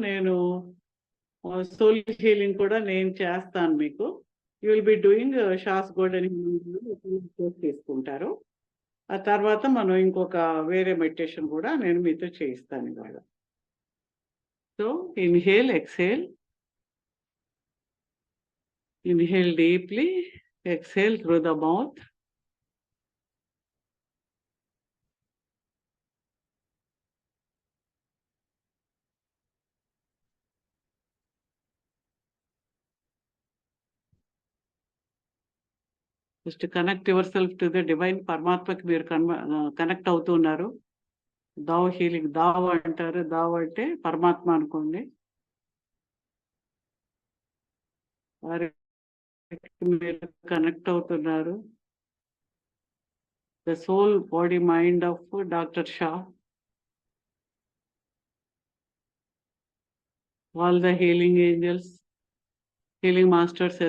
నేను soul healing కూడా నేను చేస్తాను మీకు. You will be doing Sha's golden healing తీసుకుంటారు. ఆ తర్వాత మనం ఇంకొక వేరే మెడిటేషన్ కూడా నేను మీతో చేయిస్తాను ఇవాళ. So inhale, exhale. Inhale deeply, exhale through the mouth. Just connect yourself to the divine పరమాత్మకి మీరు కనెక్ట్ అవుతున్నారు. దావ్ హీలింగ్, దావ్ అంటారు. దావ్ అంటే పరమాత్మ అనుకోండి. మీరు కనెక్ట్ అవుతున్నారు. The soul body mind of doctor Shah. All the healing angels, healing masters,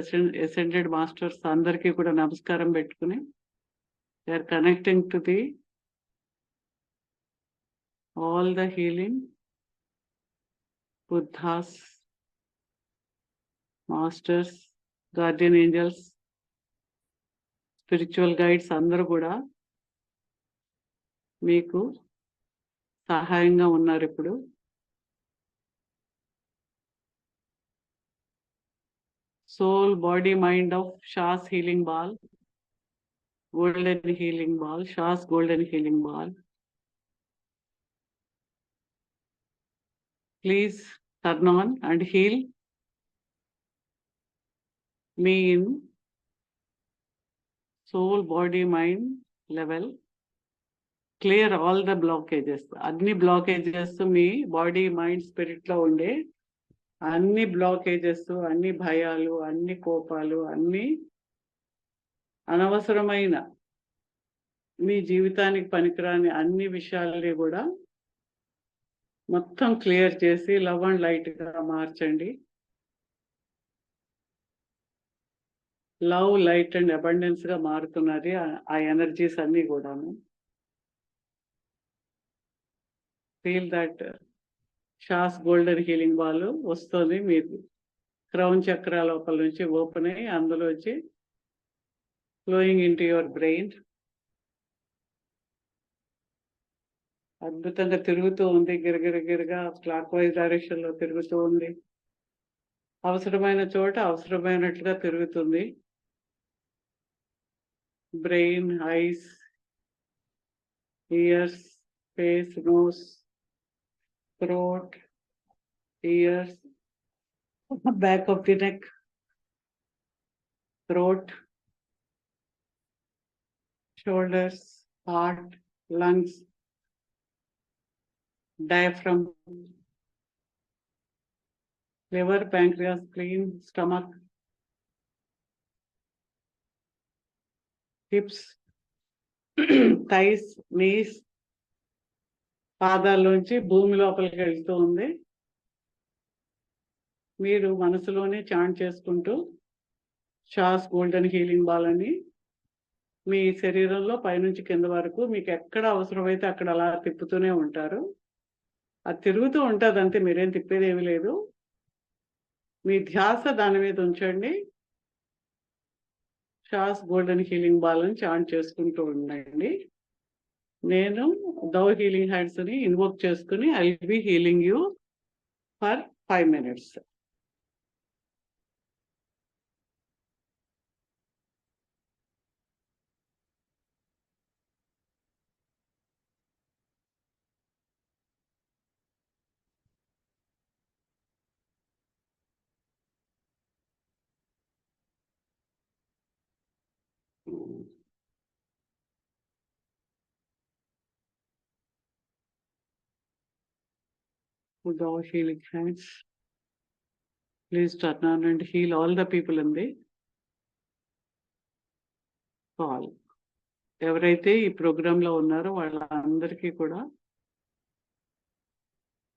ascended masters అందరికీ కూడా నమస్కారం పెట్టుకుని they are connecting to the all the healing Buddhas, masters, guardian angels, spiritual guides అందరూ కూడా మీకు సహాయంగా ఉన్నారు. ఇప్పుడు soul body mind of Sha's healing ball, golden healing ball, Sha's golden healing ball. Please turn on and heal me in soul, body, mind level. Clear all the blockages. అన్ని blockages మీ body, mind, spirit లో ఉండే అన్ని blockages, అన్ని భయాలు, అన్ని కోపాలు, అన్ని అనవసరమైన మీ జీవితానికి పనికిరాని అన్ని విషయాలని కూడా మొత్తం క్లియర్ చేసి లవ్ అండ్ లైట్ గా మార్చండి. లవ్, లైట్ అండ్ అబండెన్స్ గా మారుతున్నది ఆ ఎనర్జీస్ అన్ని కూడాను. Feel that Sha's golden healing ball వస్తుంది మీరు క్రౌన్ చక్ర లోపల నుంచి ఓపెన్ అయ్యి అందులో వచ్చి flowing in to your brain. అద్భుతంగా తిరుగుతూ ఉంది, గిరగిరగిరగా క్లాక్ వైజ్ డైరెక్షన్ లో తిరుగుతూ ఉంది. అవసరమైన చోట అవసరమైనట్లుగా తిరుగుతుంది. Brain, eyes, ears, face, nose, throat, ears, back of the neck, throat, shoulders, heart, lungs, diaphragm, liver, pancreas, spleen, stomach, hips, thighs, knees, పాదాల్లోంచి భూమి లోపలికి వెళ్తూ ఉంది. మీరు మనసులోనే చాంట్ చేసుకుంటూ షాస్ గోల్డెన్ హీలింగ్ బాల్ అని మీ శరీరంలో పైనుంచి కింద వరకు మీకు ఎక్కడ అవసరమైతే అక్కడ అలా తిప్పుతూనే ఉంటారు. అది తిరుగుతూ ఉంటుంది అంతే, మీరేం తిప్పేది ఏమీ లేదు. మీ ధ్యాస దాని మీద ఉంచండి. షాస్ గోల్డెన్ హీలింగ్ బాల్ అని చాంట్ చేసుకుంటూ ఉండండి. నేను దౌ హీలింగ్ హ్యాండ్స్ ని ఇన్వోక్ చేసుకుని I will be healing you for 5 minutes. Dao healing hands. Please turn on and heal all the people in the call. ఎవరైతే ఈ ప్రోగ్రామ్ లో ఉన్నారో వాళ్ళందరికీ కూడా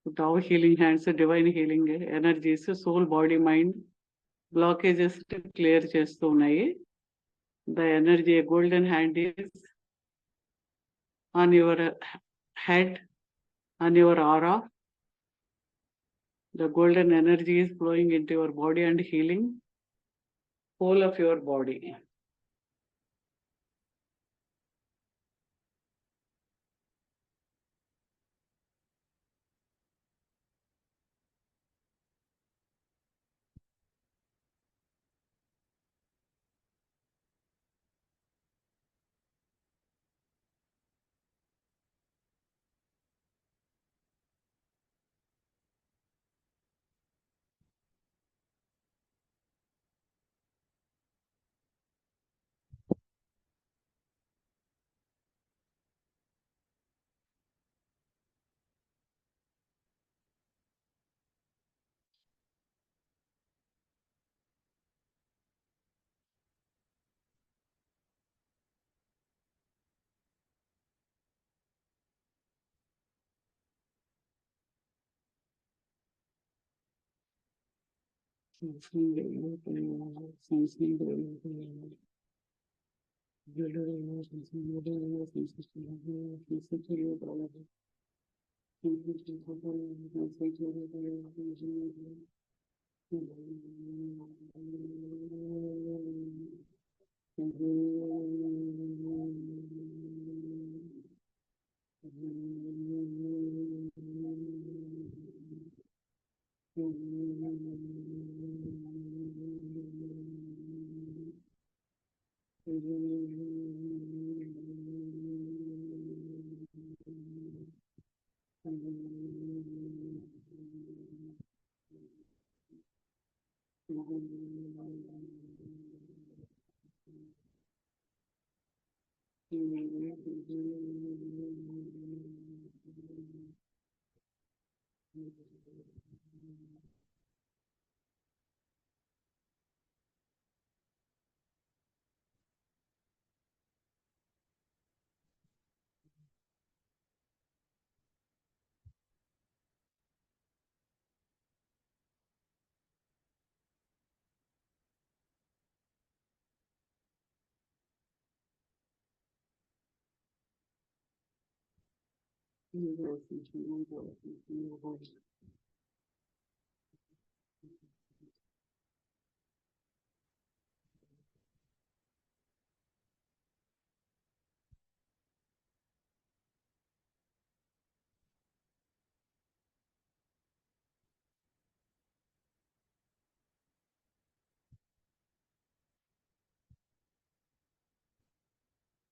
Dao healing hands, divine healing energies, soul, body, mind blockages clear చేస్తూ ఉన్నాయి. The energy, a golden hand is on your head, on your aura. The golden energy is flowing into your body and healing whole of your body.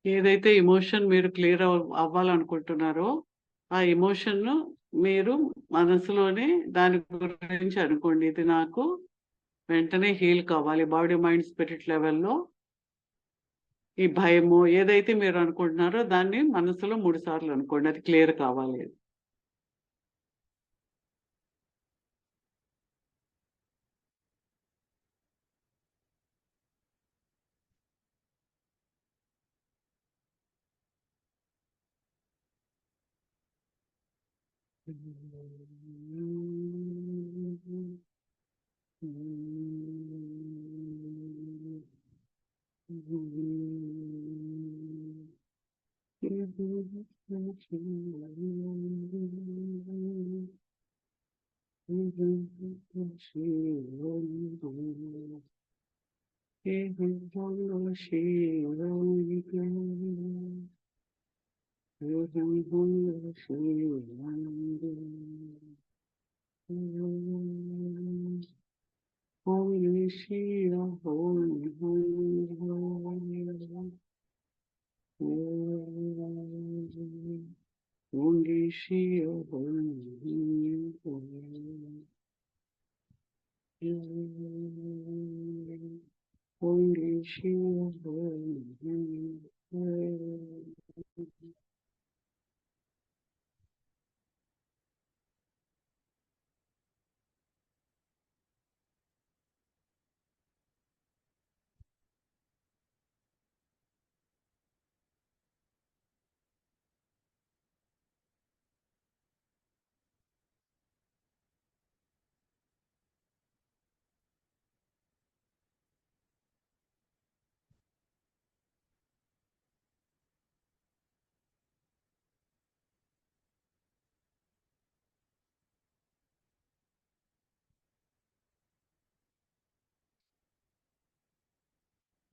ఏదైతే emotion మీరు clear అవ్వాలనుకుంటున్నారో, ఆ ఎమోషన్‌ను మీరు మనసులోనే దాని గురించి అనుకోండి. ఇది నాకు వెంటనే హీల్ కావాలి. బాడీ, మైండ్, స్పిరిట్ లెవెల్‌లో ఈ భయము ఏదైతే మీరు అనుకుంటున్నారో దాన్ని మనసులో 3 సార్లు అనుకోండి. అది క్లియర్ కావాలి. Holy Shiva, holy, holy, holy, holy, holy Shiva, holy, holy, holy Shiva, holy, holy.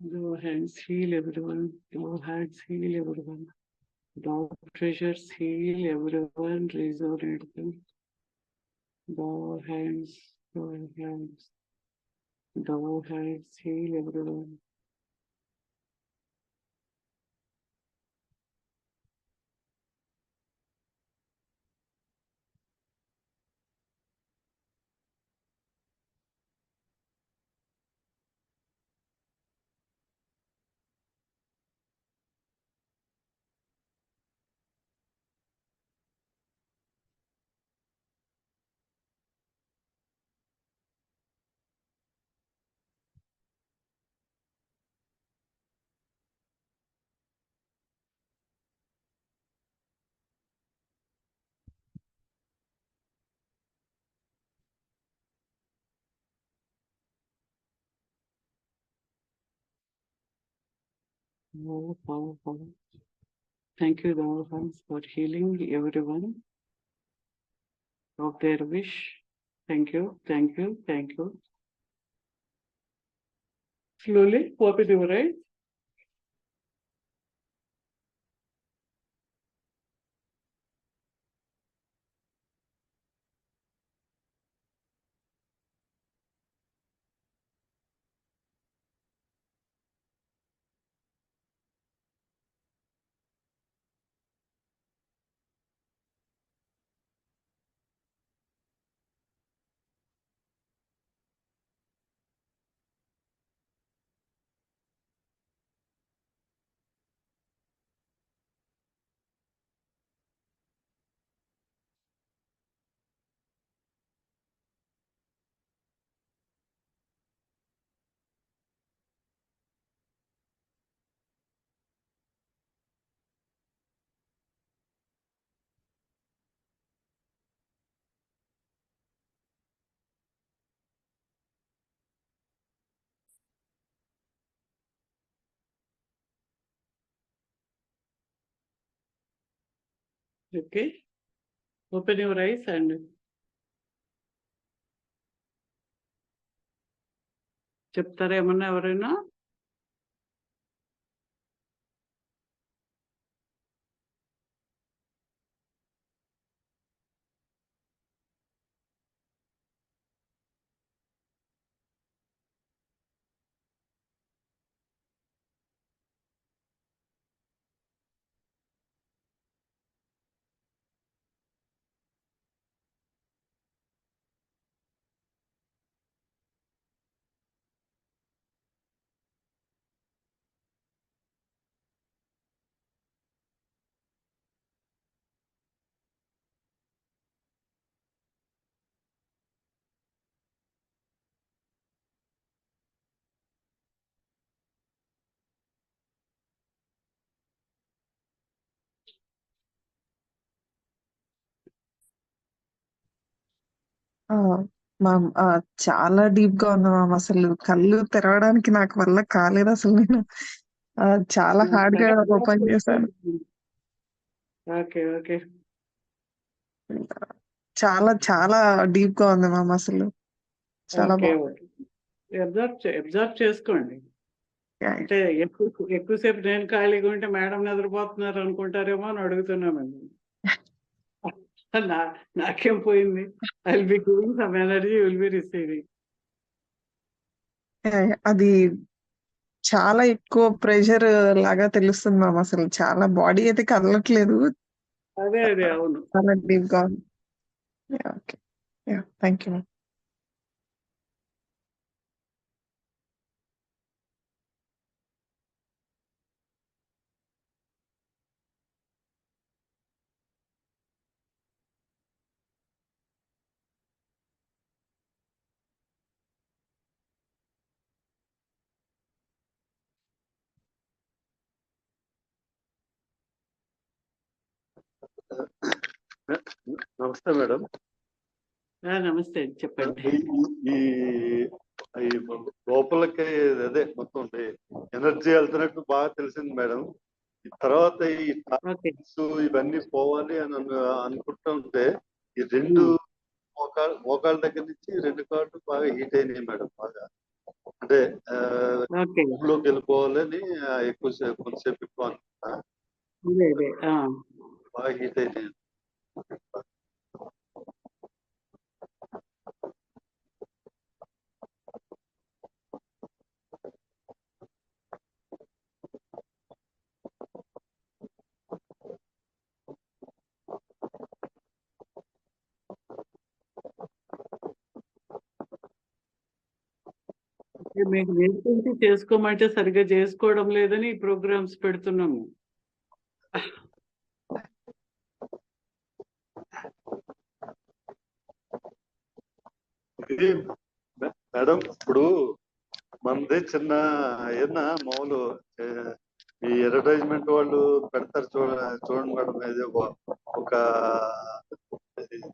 Low hands heal everyone. Low hands heal everyone. Low pressures heal everyone. Resonate them. Low hands, low hands. Low hands heal everyone. Oh, powerful. Thank you, Low hands, for healing everyone of their wish. Thank you, thank you, thank you. Slowly open your eyes. Okay. Open your eyes and చెప్తారా ఏమన్నా ఎవరైనా? ఆ! Ma'am చాలా డీప్‌గా ఉంది ma'am. అసలు కళ్ళు తెరవడానికి నాకు వల్ల కాలేదసలు నేను. చాలా హార్డ్‌గా సరే అబ్జర్వ్ ఓపెన్ చేశాను. చేస్తూ ఓకే. ఓకే. చాలా చాలా డీప్‌గా ఉంది మ్యామ్ అసలు. చాలా ఓకే. బావుంది. ఓకే. అబ్జర్వ్ చేసుకోండి. యాహ్! అంటే ఎక్కువసేపు నేను ఖాళీగా ఉంటే మేడం నిద్రపోతున్నారు అనుకుంటారేమో అని అడుగుతున్నానండి. నా నాకేం పోయింది. I will be giving some energy you will B receiving. Yeah! అది చాలా ఎక్కువ ప్రెషర్ లాగా తెలుస్తుంది మ్యామ్ అసలు. చాలా బాడీ అయితే కదలట్లేదు. అదే. అవును. చాలా డీప్‌గా ఉంది. Yeah! Okay. Yeah! Thank you ma'am. నమస్తే మేడం. నమస్తే. చెప్పండి. ఈ ఈ లోపలికి అదే మొత్తం ఎనర్జీ వెళ్తున్నట్టు బాగా తెలిసింది మేడం. ఈ తర్వాత ఈ ఓకే. ఇవన్నీ పోవాలి అని అనుకుంటుంటే ఈ రెండు మోకాళ్ళ దగ్గర నుంచి రెండు కాళ్ళు బాగా హీట్ అయినాయి మేడం. బాగా అంటే ఓకే. లోకి వెళ్ళిపోవాలని ఎక్కువసేపు కొంతసేపు ఎక్కువ అనుకుంటా అదే. బాగా హీట్ అయితే మీకు నేర్పించి చేసుకోమంటే సరిగ్గా చేసుకోవడం లేదని ఈ ప్రోగ్రామ్స్ పెడుతున్నాము. ఇది మేడం ఇప్పుడు మనది చిన్న ఏదన్నా మామూలు ఈ అడ్వర్టైజ్మెంట్ వాళ్ళు పెడతారు చూడండి మేడం, ఇది ఒక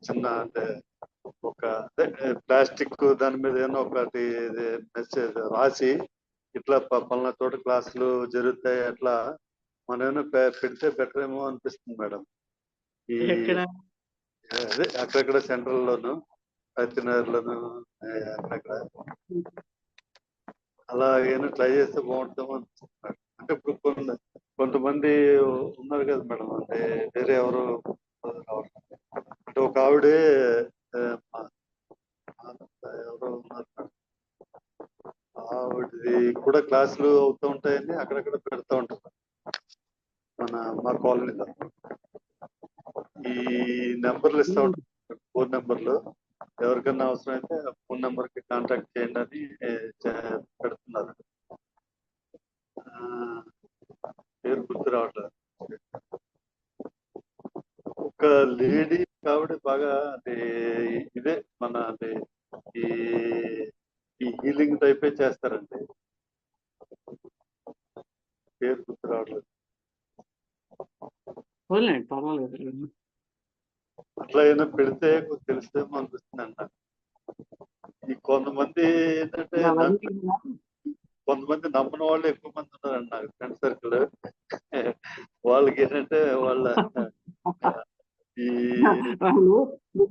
చిన్న అంటే ఒక ప్లాస్టిక్ దాని మీద ఏమో ఒకటి మెసేజ్ రాసి ఇట్లా పలానా చోట క్లాసులు జరుగుతాయి అట్లా మనం ఏమైనా పెడితే బెటర్ ఏమో అనిపిస్తుంది మేడం. ఈ ఎక్కడ అదే అక్కడక్కడ సెంట్రల్ లోను సత్యనగర్ లోను అక్కడక్కడ అలా ఏమైనా ట్రై చేస్తే బాగుంటుందేమో అనిపిస్తుంది మేడం. అంటే ఇప్పుడు కొంతమంది ఉన్నారు కదా మేడం, అంటే వేరే ఎవరు అంటే ఒక ఆవిడే ఎవరో ఉన్నారు మేడం, ఆవిడది కూడా క్లాసులు అవుతూ ఉంటాయని అక్కడక్కడ పెడతా ఉంటారు మా కాలనీలో. ఈ నెంబర్లు ఇస్తా ఉంటారు, ఫోన్ నెంబర్లు, ఎవరికైనా అవసరం అయితే ఫోన్ నెంబర్ కి కాంటాక్ట్ చేయండి అని పెడుతున్నారు. పేరు గుర్తు రావట్లేదు. ఒక లేడీ ఆవిడ బాగా అంటే ఇదే మన అంటే ఈ హీలింగ్ టైపే చేస్తారండి, పేరు గుర్తు రావట్లేదు. పోలేండి, పర్వాలేదు. అట్లా ఏమైనా పెడితే తెలిసేమో అనిపిస్తుంది అన్న. ఈ కొంతమంది ఏంటంటే కొంతమంది నమ్మని వాళ్ళు ఎక్కువ మంది ఉన్నారండి నాకు ఫ్రెండ్ సర్కిల్. వాళ్ళకి ఏంటంటే వాళ్ళ ఈ వాళ్ళు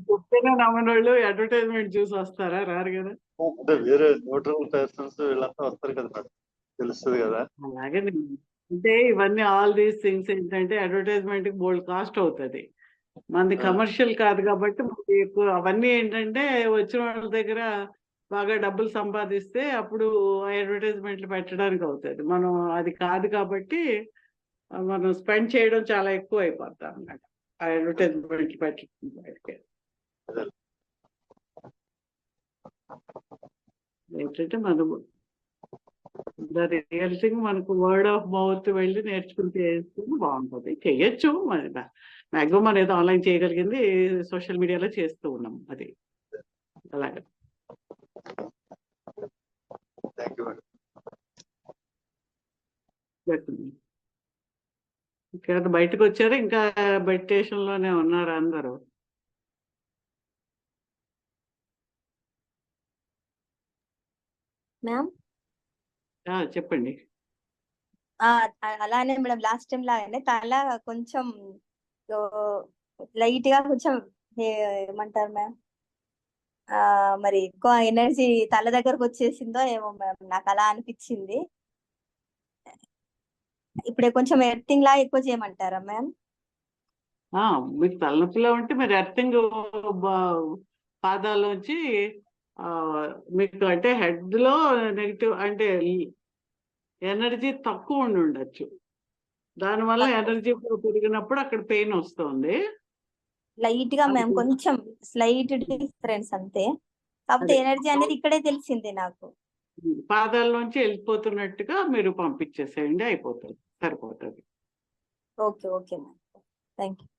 చెప్తేనే నమ్మని వాళ్ళు అడ్వర్టైజ్మెంట్ చూసి వస్తారా? రారు కదా. అంటే వేరే న్యూట్రల్ పర్సన్స్ వీళ్ళంతా వస్తారు కదా మేడం, తెలుస్తుంది కదా. అలాగే అంటే ఇవన్నీ ఆల్ దీస్ థింగ్స్ ఏంటంటే అడ్వర్టైజ్మెంట్ కి బోల్డ్ కాస్ట్ అవుతుంది. మనది కమర్షియల్ కాదు కాబట్టి మనకి ఎక్కువ అవన్నీ ఏంటంటే వచ్చిన వాళ్ళ దగ్గర బాగా డబ్బులు సంపాదిస్తే అప్పుడు అడ్వర్టైజ్మెంట్లు పెట్టడానికి అవుతుంది. మనం అది కాదు కాబట్టి మనం స్పెండ్ చేయడం చాలా ఎక్కువ అయిపోతాం అన్నమాట ఆ అడ్వర్టైజ్మెంట్లు పెట్టడానికి. ఏంటంటే మనం రియల్ థింగ్ మనకు వర్డ్ ఆఫ్ మౌత్ వెళ్ళి నేర్చుకుని చేస్తే బాగుంటుంది. చెయ్యొచ్చు, మరి మ్యాక్సిమం మనం ఏదో ఆన్లైన్ చేయగలిగింది సోషల్ మీడియాలో చేస్తూ ఉన్నాం. అది అలాగే. ఇక్కడ బయటకు వచ్చారు, ఇంకా మెడిటేషన్ లోనే ఉన్నారు అందరూ. మ్యామ్ చెప్పండి. అలానే మేడం లాస్ట్ టైం లాగానే తల కొంచెం లైట్ గా కొంచెం ఏమంటారు మ్యామ్, మరి ఎక్కువ ఎనర్జీ తల దగ్గరకు వచ్చేసిందో ఏమో మ్యామ్, నాకు అలా అనిపించింది. ఇప్పుడే కొంచెం ఎర్తింగ్ లా ఎక్కువ చేయమంటారా మ్యామ్? మీకు తలనొప్పిలో ఉంటే మీరు ఎర్తింగ్ పాదాల్లోంచి మీకు అంటే హెడ్ లో నెగిటివ్ అంటే ఎనర్జీ తక్కువ ఉండి ఉండొచ్చు, దానివల్ల ఎనర్జీ పెరిగినప్పుడు అక్కడ పెయిన్ వస్తుంది. లైట్ గా మ్యామ్, కొంచెం స్లైట్ డిఫరెన్స్ అంతే, కాకపోతే ఎనర్జీ అనేది ఇక్కడే తెలిసింది నాకు. పాదాల్లోంచి వెళ్ళిపోతున్నట్టుగా మీరు పంపించేసేయండి, అయిపోతుంది, సరిపోతుంది. Okay okay ma'am, thank you.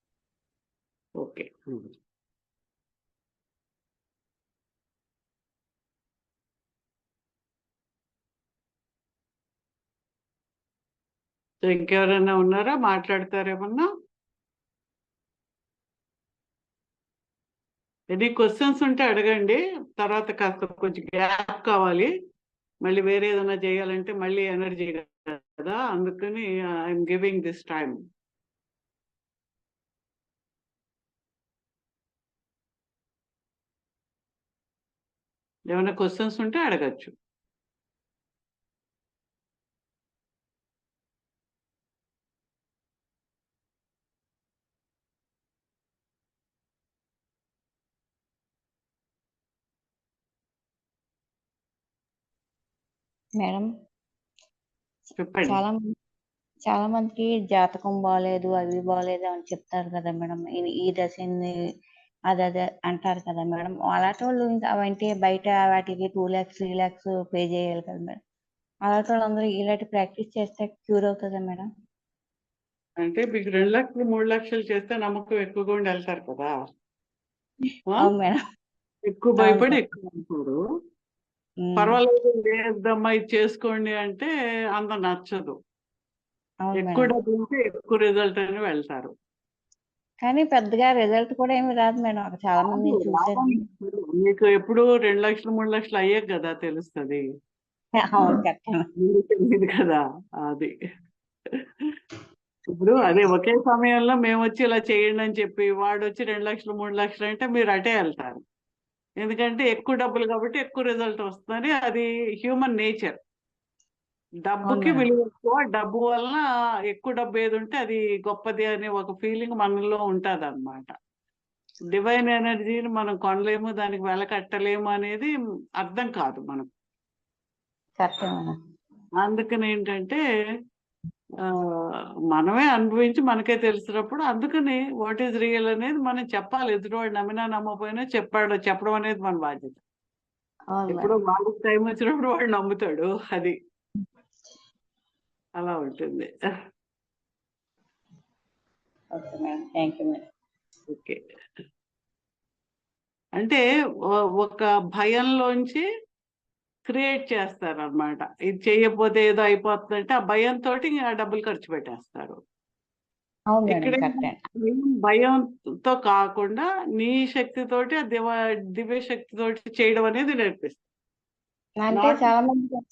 Okay. ఇంకెవరైనా ఉన్నారా? మాట్లాడతారేమన్నా? ఎనీ క్వశ్చన్స్ ఉంటే అడగండి. తర్వాత కాస్త కొంచెం గ్యాప్ కావాలి, మళ్ళీ వేరే ఏదైనా చేయాలంటే మళ్ళీ ఎనర్జీ కదా, అందుకని ఐఎమ్ గివింగ్ దిస్ టైం. ఏమైనా క్వశ్చన్స్ ఉంటే అడగచ్చు. మేడం చెప్పండి. చాలా మందికి జాతకం బాగాలేదు, అవి బాగాలేదు అని చెప్తారు కదా మేడం. ఈ దశని అదే అంటారు కదా మేడం. అలాంటి వాళ్ళు ఇంకా అవంటే బయట వాటికి 2 lakhs 3 lakhs పే చేయాలి కదా మేడం. అలాంటి వాళ్ళందరూ ఇలాంటి ప్రాక్టీస్ చేస్తే క్యూర్ అవుతుందా మేడం? అంటే మీకు 2 లక్షలు 3 లక్షలు చేస్తే నమ్మకం ఎక్కువగా ఉండి వెళ్తారు కదా. అవును మేడం. ఎక్కువ అవును భయపడి మేడం. ఎక్కువ అనుకోరు. ఉమ్, పర్వాలేదు లేదమ్మా ఇది చేసుకోండి అంటే అంత నచ్చదు. అవును ఎక్కువ మేడం. డబ్బులు ఉంటే ఎక్కువ రిజల్ట్ అని వెళ్తారు. కానీ పెద్దగా రిజల్ట్ కూడా ఏమి రాదు మేడం. అక్కడ చాలా మంది నేను చూసాను. మీకు ఎప్పుడు 2 లక్షలు 3 లక్షలు అయ్యాక కదా తెలుస్తుంది. అవును కరెక్ట్. ముందు తెలియదు కదా. అది ఇప్పుడు అదే ఒకే సమయంలో మేము వచ్చి ఇలా చేయండి అని చెప్పి వాడు వచ్చి 2 లక్షలు 3 లక్షలు అంటే మీరు అటే వెళ్తారు. ఎందుకంటే ఎక్కువ డబ్బులు కాబట్టి ఎక్కువ రిజల్ట్ వస్తుందని అది హ్యూమన్ నేచర్. డబ్బుకి అవును మేడం. విలువ ఎక్కువ. డబ్బు వలన ఎక్కువ డబ్బు ఏది ఉంటే అది గొప్పది అనే ఒక ఫీలింగ్ మనలో ఉంటుంది అన్నమాట. డివైన్ ఎనర్జీని మనం కొనలేము, దానికి వెల కట్టలేము అనేది అర్థం కాదు మనకు. Correct madam. అందుకని ఏంటంటే మనమే అనుభవించి మనకే తెలిసినప్పుడు అందుకని వాట్ ఈజ్ రియల్ అనేది మనం చెప్పాలి. ఎదుటివాడు నమ్మినా నమ్మకపోయినా చెప్పడం అనేది మన బాధ్యత. అవును ఎప్పుడో మేడం. వాడికి టైం వచ్చినప్పుడు వాడు నమ్ముతాడు. అది అలా ఉంటుంది. Okay madam. Thank you madam. Okay. అంటే ఒక భయంలోంచి క్రియేట్ చేస్తారన్నమాట. ఇది చేయకపోతే ఏదో అయిపోతుందంటే ఆ భయంతో ఆ డబ్బులు ఖర్చు పెట్టేస్తారు. అవును మేడం. ఎక్కడైనా కరెక్ట్. భయంతో కాకుండా నీ శక్తితోటి ఆ దివ్య శక్తితోటి చేయడం అనేది నేర్పిస్తుంది. అంటే చాలా మంది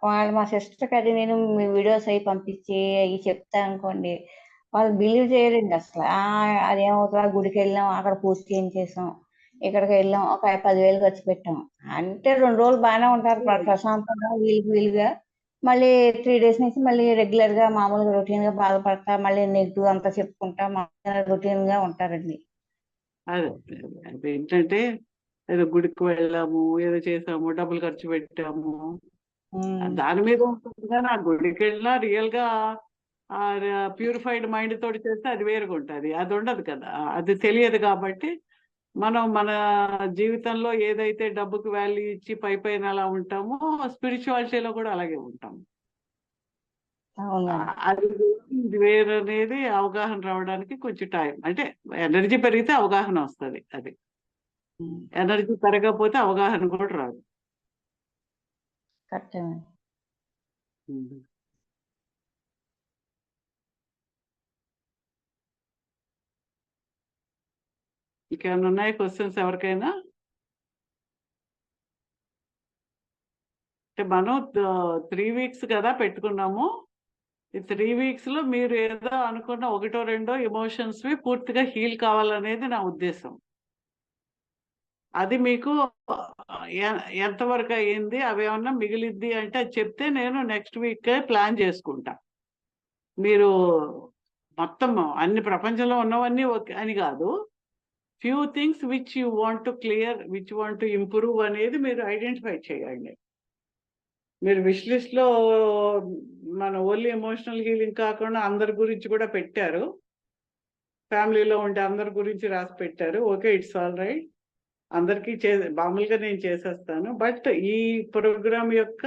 వాళ్ళు మా సిస్టర్కి అది నేను మీ వీడియోస్ అవి పంపించి అవి చెప్తా అనుకోండి, వాళ్ళు బిలీవ్ చేయరండి అసలు. అదేమవుతుందా, గుడికి వెళ్ళాం అక్కడ పూజ చేయించేసాం, ఇక్కడికి వెళ్ళాం ఒక 10,000 ఖర్చు పెట్టాం అంటే 2 రోజులు బాగానే ఉంటారు ప్రశాంతంగా వీలుగా. మళ్ళీ 3 days నుంచి మళ్ళీ రెగ్యులర్ గా మామూలుగా రొటీన్ గా బాధపడతా మళ్ళీ నెగిటివ్ అంతా చెప్పుకుంటా రొటీన్ గా ఉంటారండి. అదే అదేంటంటే ఏదో గుడికి వెళ్ళాము, ఏదో చేసాము, డబ్బులు ఖర్చు పెట్టాము, దాని మీద ఉంటుంది. కానీ ఆ గుడికి వెళ్ళినా రియల్ గా ప్యూరిఫైడ్ మైండ్ తోటి చేస్తే అది వేరుగా ఉంటుంది. అది ఉండదు కదా, అది తెలియదు. కాబట్టి మనం మన జీవితంలో ఏదైతే డబ్బుకి వాల్యూ ఇచ్చి పైన అలా ఉంటామో స్పిరిచువాలిటీలో కూడా అలాగే ఉంటాము. అవును మేడం. అది ఇది వేరు అనేది అవగాహన రావడానికి కొంచెం టైం. అంటే ఎనర్జీ పెరిగితే అవగాహన వస్తుంది. అది ఎనర్జీ పెరగకపోతే అవగాహన కూడా రాదు. Correct madam. ఇంకేమైనా ఉన్నాయి క్వశ్చన్స్ ఎవరికైనా? అంటే మనం 3 weeks కదా పెట్టుకున్నాము. ఈ 3 weeks లో మీరు ఏదో అనుకున్న 1 or 2 ఎమోషన్స్ పూర్తిగా హీల్ కావాలనేది నా ఉద్దేశం. అది మీకు ఎంతవరకు అయ్యింది, అవి ఏమన్నా మిగిలిద్ది అంటే అది చెప్తే నేను నెక్స్ట్ వీక్ ప్లాన్ చేసుకుంటా. మీరు మొత్తం అన్ని ప్రపంచంలో ఉన్నవన్నీ అని కాదు, few things which you want to clear, which want to improve అనేది మీరు ఐడెంటిఫై చేయండి. మీరు విష్ లిస్ట్ లో మన ఓన్లీ ఎమోషనల్ హీలింగ్ కాకుండా అందరి గురించి కూడా పెట్టారు. ఫ్యామిలీలో ఉండే అందరి గురించి రాసి పెట్టారు. Okay, it's all right. అందరికీ మామూలుగా నేను చేసేస్తాను. బట్ ఈ ప్రోగ్రామ్ యొక్క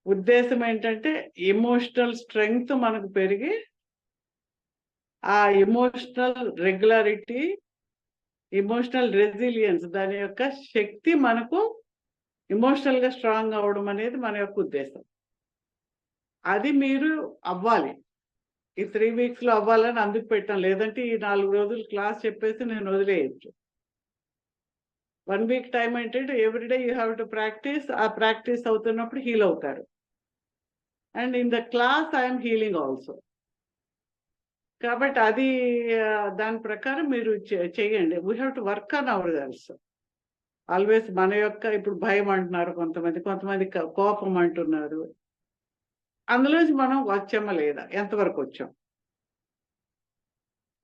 ఉద్దేశం ఏంటంటే ఎమోషనల్ స్ట్రెంగ్త్ మనకు పెరిగి ఆ ఎమోషనల్ రెగ్యులారిటీ, ఎమోషనల్ రెసిలియన్స్, దాని యొక్క శక్తి మనకు ఎమోషనల్ గా స్ట్రాంగ్ అవడం అనేది మన యొక్క ఉద్దేశం. అది మీరు అవ్వాలి. ఈ 3 weeks లో అవ్వాలని అందుకు పెట్టాం. లేదంటే ఈ 4 రోజులు క్లాస్ చెప్పేసి నేను వదిలేయచ్చు. 1 week టైం ఏంటంటే everyday you have to practice. ఆ ప్రాక్టీస్ అవుతున్నప్పుడు హీల్ అవుతారు. And in the class I'm healing also. కాబట్టి అది దాని ప్రకారం మీరు చేయండి. We have to work on hour cells. Always మన యొక్క ఇప్పుడు భయం అంటున్నారు కొంతమంది కోపం అంటున్నారు. అందులోంచి మనం వచ్చామా లేదా, ఎంతవరకు వచ్చాం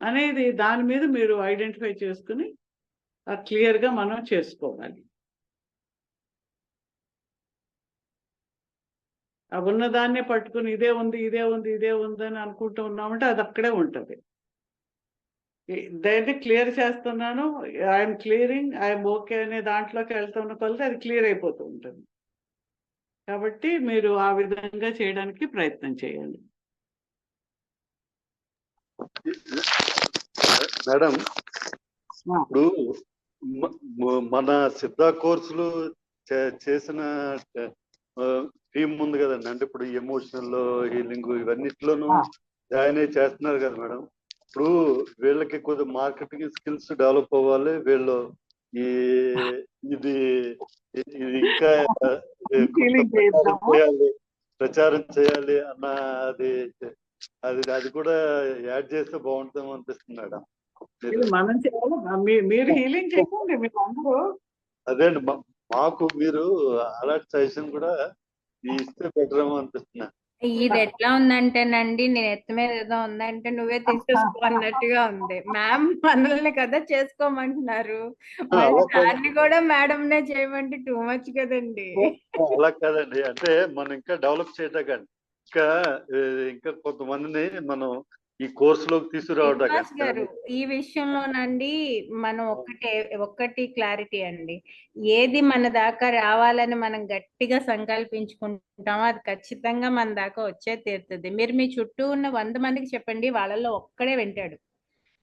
అనేది దాని మీద మీరు ఐడెంటిఫై చేసుకుని క్లియర్గా మనం చేసుకోవాలి. ఆ ఉన్నదాన్నే పట్టుకుని ఇదే ఉంది ఇదే ఉంది ఇదే ఉంది అని అనుకుంటూ ఉన్నామంటే అది అక్కడే ఉంటుంది. దాన్ని క్లియర్ చేస్తున్నాను, ఐఎమ్ క్లియరింగ్, ఐఎమ్ ఓకే అనే దాంట్లోకి వెళ్తున్న కొలితే అది క్లియర్ అయిపోతూ ఉంటుంది. కాబట్టి మీరు ఆ విధంగా చేయడానికి ప్రయత్నం చేయండి. మేడం, ఇప్పుడు మన సిద్ధ కోర్సులు చేసిన టీమ్ ఉంది కదండి, అంటే ఇప్పుడు ఎమోషనల్ హీలింగ్ ఇవన్నిట్లోనూ జాయిన్ అయ్యి చేస్తున్నారు కదా మేడం. ఇప్పుడు వీళ్ళకి కొద్దిగా మార్కెటింగ్ స్కిల్స్ డెవలప్ అవ్వాలి, వీళ్ళు ఇది ఇంకా ప్రచారం చేయాలి అన్న అది కూడా యాడ్ చేస్తే బాగుంటుందేమో అనిపిస్తుంది మేడం. మనం చేయాలి, మీరు హీలింగ్ చేయండి మీరు అందరూ. అదే అండి, మాకు మీరు అలాంటి సజెషన్ కూడా ఇస్తే బెటర్ ఏమో అనిపిస్తున్నా. ఇది ఎట్లా ఉందంటేనండి, నేను ఎత్తి మీద ఏదో ఉందంటే నువ్వే తీసేసుకో అన్నట్టుగా ఉంది. మ్యామ్ మనల్ని కదా చేసుకోమంటున్నారు, మళ్ళీ దాన్ని కూడా మేడంనే చేయమంటే టూ మచ్ కదండి. అలా కాదండి, అంటే మనం ఇంకా డెవలప్ చేయటం, ఇంకా కొంతమందిని మనం ఈ కోర్సులోకి తీసుకురావడం గారు. ఈ విషయంలోనండి మనం ఒక్కటి క్లారిటీ అండి, ఏది మన దాకా రావాలని మనం గట్టిగా సంకల్పించుకుంటామో అది ఖచ్చితంగా మన దాకా వచ్చే తీరుతుంది. మీరు మీ చుట్టూ ఉన్న 100 మందికి చెప్పండి, వాళ్ళల్లో ఒక్కడే వింటాడు.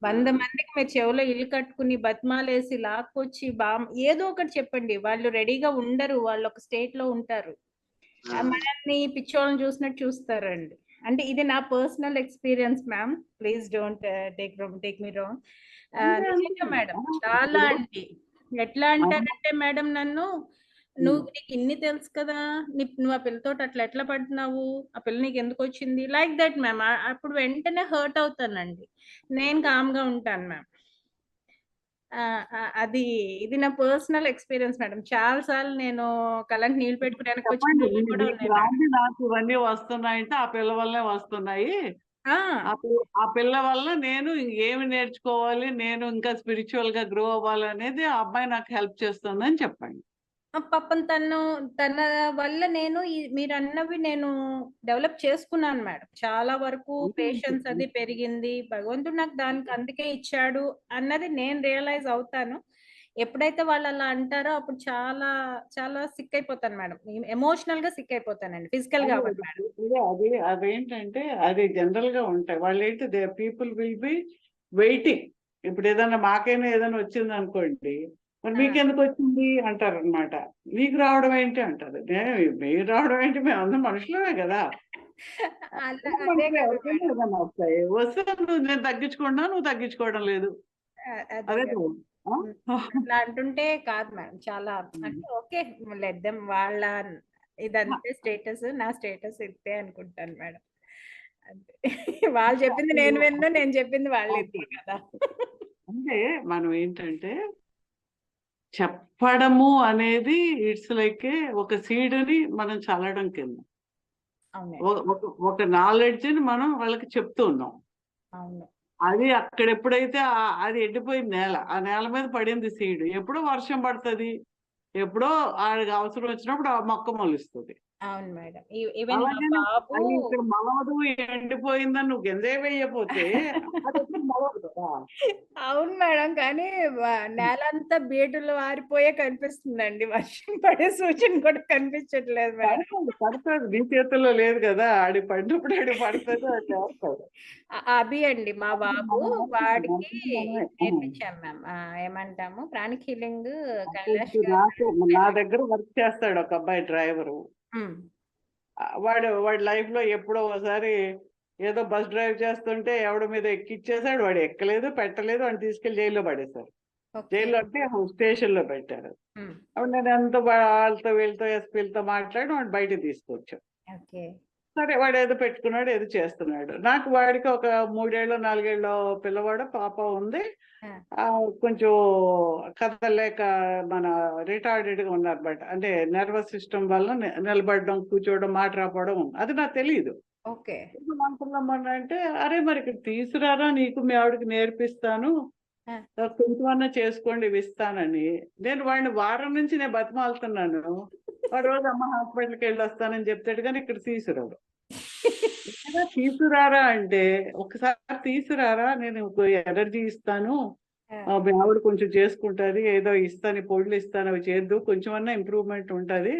100 మందికి మీరు చెవులో ఇల్లు కట్టుకుని బతిమాలేసి లాక్కొచ్చి ఏదో ఒకటి చెప్పండి, వాళ్ళు రెడీగా ఉండరు, వాళ్ళు ఒక స్టేట్ లో ఉంటారు, మనల్ని పిచ్చోళ్ళని చూసినట్టు చూస్తారండి. అంటే ఇది నా personal experience ma'am, please don't take me wrong. నిజంగా మేడం, చాలా అంటే ఎట్లా అంటారంటే మేడం నన్ను, నీకు ఇన్ని తెలుసు కదా, నువ్వు ఆ పిల్లతో అట్లా ఎట్లా పడుతున్నావు, ఆ పిల్ల నీకు ఎందుకు వచ్చింది, లైక్ దట్ మ్యామ్. అప్పుడు వెంటనే హర్ట్ అవుతానండి, నేను కామ్గా ఉంటాను మ్యామ్. ఇది నా పర్సనల్ ఎక్స్పీరియన్స్ మేడం. చాలా సార్లు నేను కళ్ళకి నీళ్ళు పెట్టుకుని నాకు ఇవన్నీ వస్తున్నాయంటే ఆ పిల్ల వల్లే వస్తున్నాయి, ఆ పిల్ల వల్ల నేను ఇంకేమి నేర్చుకోవాలి, నేను ఇంకా స్పిరిచువల్ గా గ్రో అవ్వాలి అనేది ఆ అబ్బాయి నాకు హెల్ప్ చేస్తుందని చెప్పండి. పాపం తన వల్ల నేను మీరు అన్నవి నేను డెవలప్ చేసుకున్నాను మేడం. చాలా వరకు పేషెన్స్ అది పెరిగింది, భగవంతుడు నాకు దానికి అందుకే ఇచ్చాడు అన్నది నేను రియలైజ్ అవుతాను. ఎప్పుడైతే వాళ్ళు అలా అంటారో అప్పుడు చాలా చాలా సిక్ అయిపోతాను మేడం, ఎమోషనల్ గా సిక్ అయిపోతానండి, ఫిజికల్ గా మేడం. అదేంటంటే అది జనరల్ గా ఉంటాయి, వాళ్ళు ఏంటి పీపుల్ విల్ బి వెయిటింగ్. ఇప్పుడు ఏదైనా మాకైనా ఏదైనా వచ్చింది అనుకోండి, మరి మీకెందుకు వచ్చింది అంటారు అనమాట, నీకు రావడం ఏంటి అంటారు, మీరు రావడం ఏంటి, మేము అందరం మనుషులమే కదా, వస్తాయి వస్తే నేను తగ్గించుకున్నా, నువ్వు తగ్గించుకోవడం లేదు, అదే అట్లా అంటుంటే కాదు మేడం. చాలా అంటే ఓకే లెద్దం, వాళ్ళ ఇదంతే స్టేటస్, నా స్టేటస్ ఇంతే అనుకుంటాను మేడం. అంతే, వాళ్ళు చెప్పింది నేను విన్నా, నేను చెప్పింది వాళ్ళు ఇద్దరు కదా. అంటే మనం ఏంటంటే చెప్పడము అనేది ఇట్స్ లైక్ ఒక సీడ్ని మనం చల్లడం కింద, ఒక నాలెడ్జ్ ని మనం వాళ్ళకి చెప్తూ ఉన్నాం. అది అక్కడ ఎప్పుడైతే అది ఎండిపోయింది నేల, ఆ నేల మీద పడింది సీడ్, ఎప్పుడో వర్షం పడుతుంది, ఎప్పుడో ఆడికి అవసరం వచ్చినప్పుడు ఆ మొక్క మొలుస్తుంది. అవును మేడం. ఇక్కడ మలవదు, ఎండిపోయిందని నువ్వు గింజే వేయకపోతే అవును మేడం, కానీ నేలంతా బీటలు వారిపోయే కనిపిస్తుందండి, వర్షం పడే సూచన కూడా కనిపించట్లేదు మేడం. పడుతుంది, నీ చేతుల్లో లేదు కదా, ఆడి పడినప్పుడు ఆడి పడుతుంది. అభి అండి మా బాబు, వాడికి నేర్పించాం మ్యామ్, ఏమంటాము ప్రాణిక్ హీలింగ్ కైలాష్ నా దగ్గర వర్క్ చేస్తాడు ఒక అబ్బాయి డ్రైవరు, వాడి లైఫ్ లో ఎప్పుడో ఒకసారి ఏదో బస్ డ్రైవ్ చేస్తుంటే ఎవడి మీద ఎక్కిచ్చేసాడు, వాడు ఎక్కలేదు పెట్టలేదు, వాడిని తీసుకెళ్లి జైల్లో పడేశారు. జైల్లో అంటే స్టేషన్ లో పెట్టారు. అప్పుడు నేను ఎంతో వాళ్ళతో వీళ్ళతో ఎస్పీలతో మాట్లాడి వాడు బయటకు తీసుకొచ్చాం. సరే వాడు ఏదో పెట్టుకున్నాడు, ఏదో చేస్తున్నాడు. నాకు వాడికి ఒక 3 ఏళ్ళు 4 ఏళ్ళ పిల్లవాడు పాప ఉంది, కొంచెం కదలేక మన రిటార్డెడ్ గా ఉన్నారు, బట్ అంటే నర్వస్ సిస్టమ్ వల్ల నిలబడడం కూర్చోవడం మాట రాపడం అది నాకు తెలియదు. అంటే అరే మరి ఇక్కడ తీసుకురారా, నీకు మీ ఆవిడకి నేర్పిస్తాను, కొంచెమన్నా చేసుకోండి ఇవి ఇస్తానని. నేను వాడిని వారం నుంచి నేను బతిమాలుతున్నాను, వాడు రోజు అమ్మ హాస్పిటల్కి వెళ్ళి వస్తానని చెప్తాడు కానీ ఇక్కడ తీసుకురాడు. ఏదైనా తీసుకురారా అంటే ఒకసారి తీసుకురారా, నేను ఎనర్జీ ఇస్తాను, మీ ఆవిడ కొంచెం చేసుకుంటది, ఏదో ఇస్తాను, పొడులు ఇస్తాను, అవి చేద్దు, కొంచెం అన్నా ఇంప్రూవ్మెంట్ ఉంటది,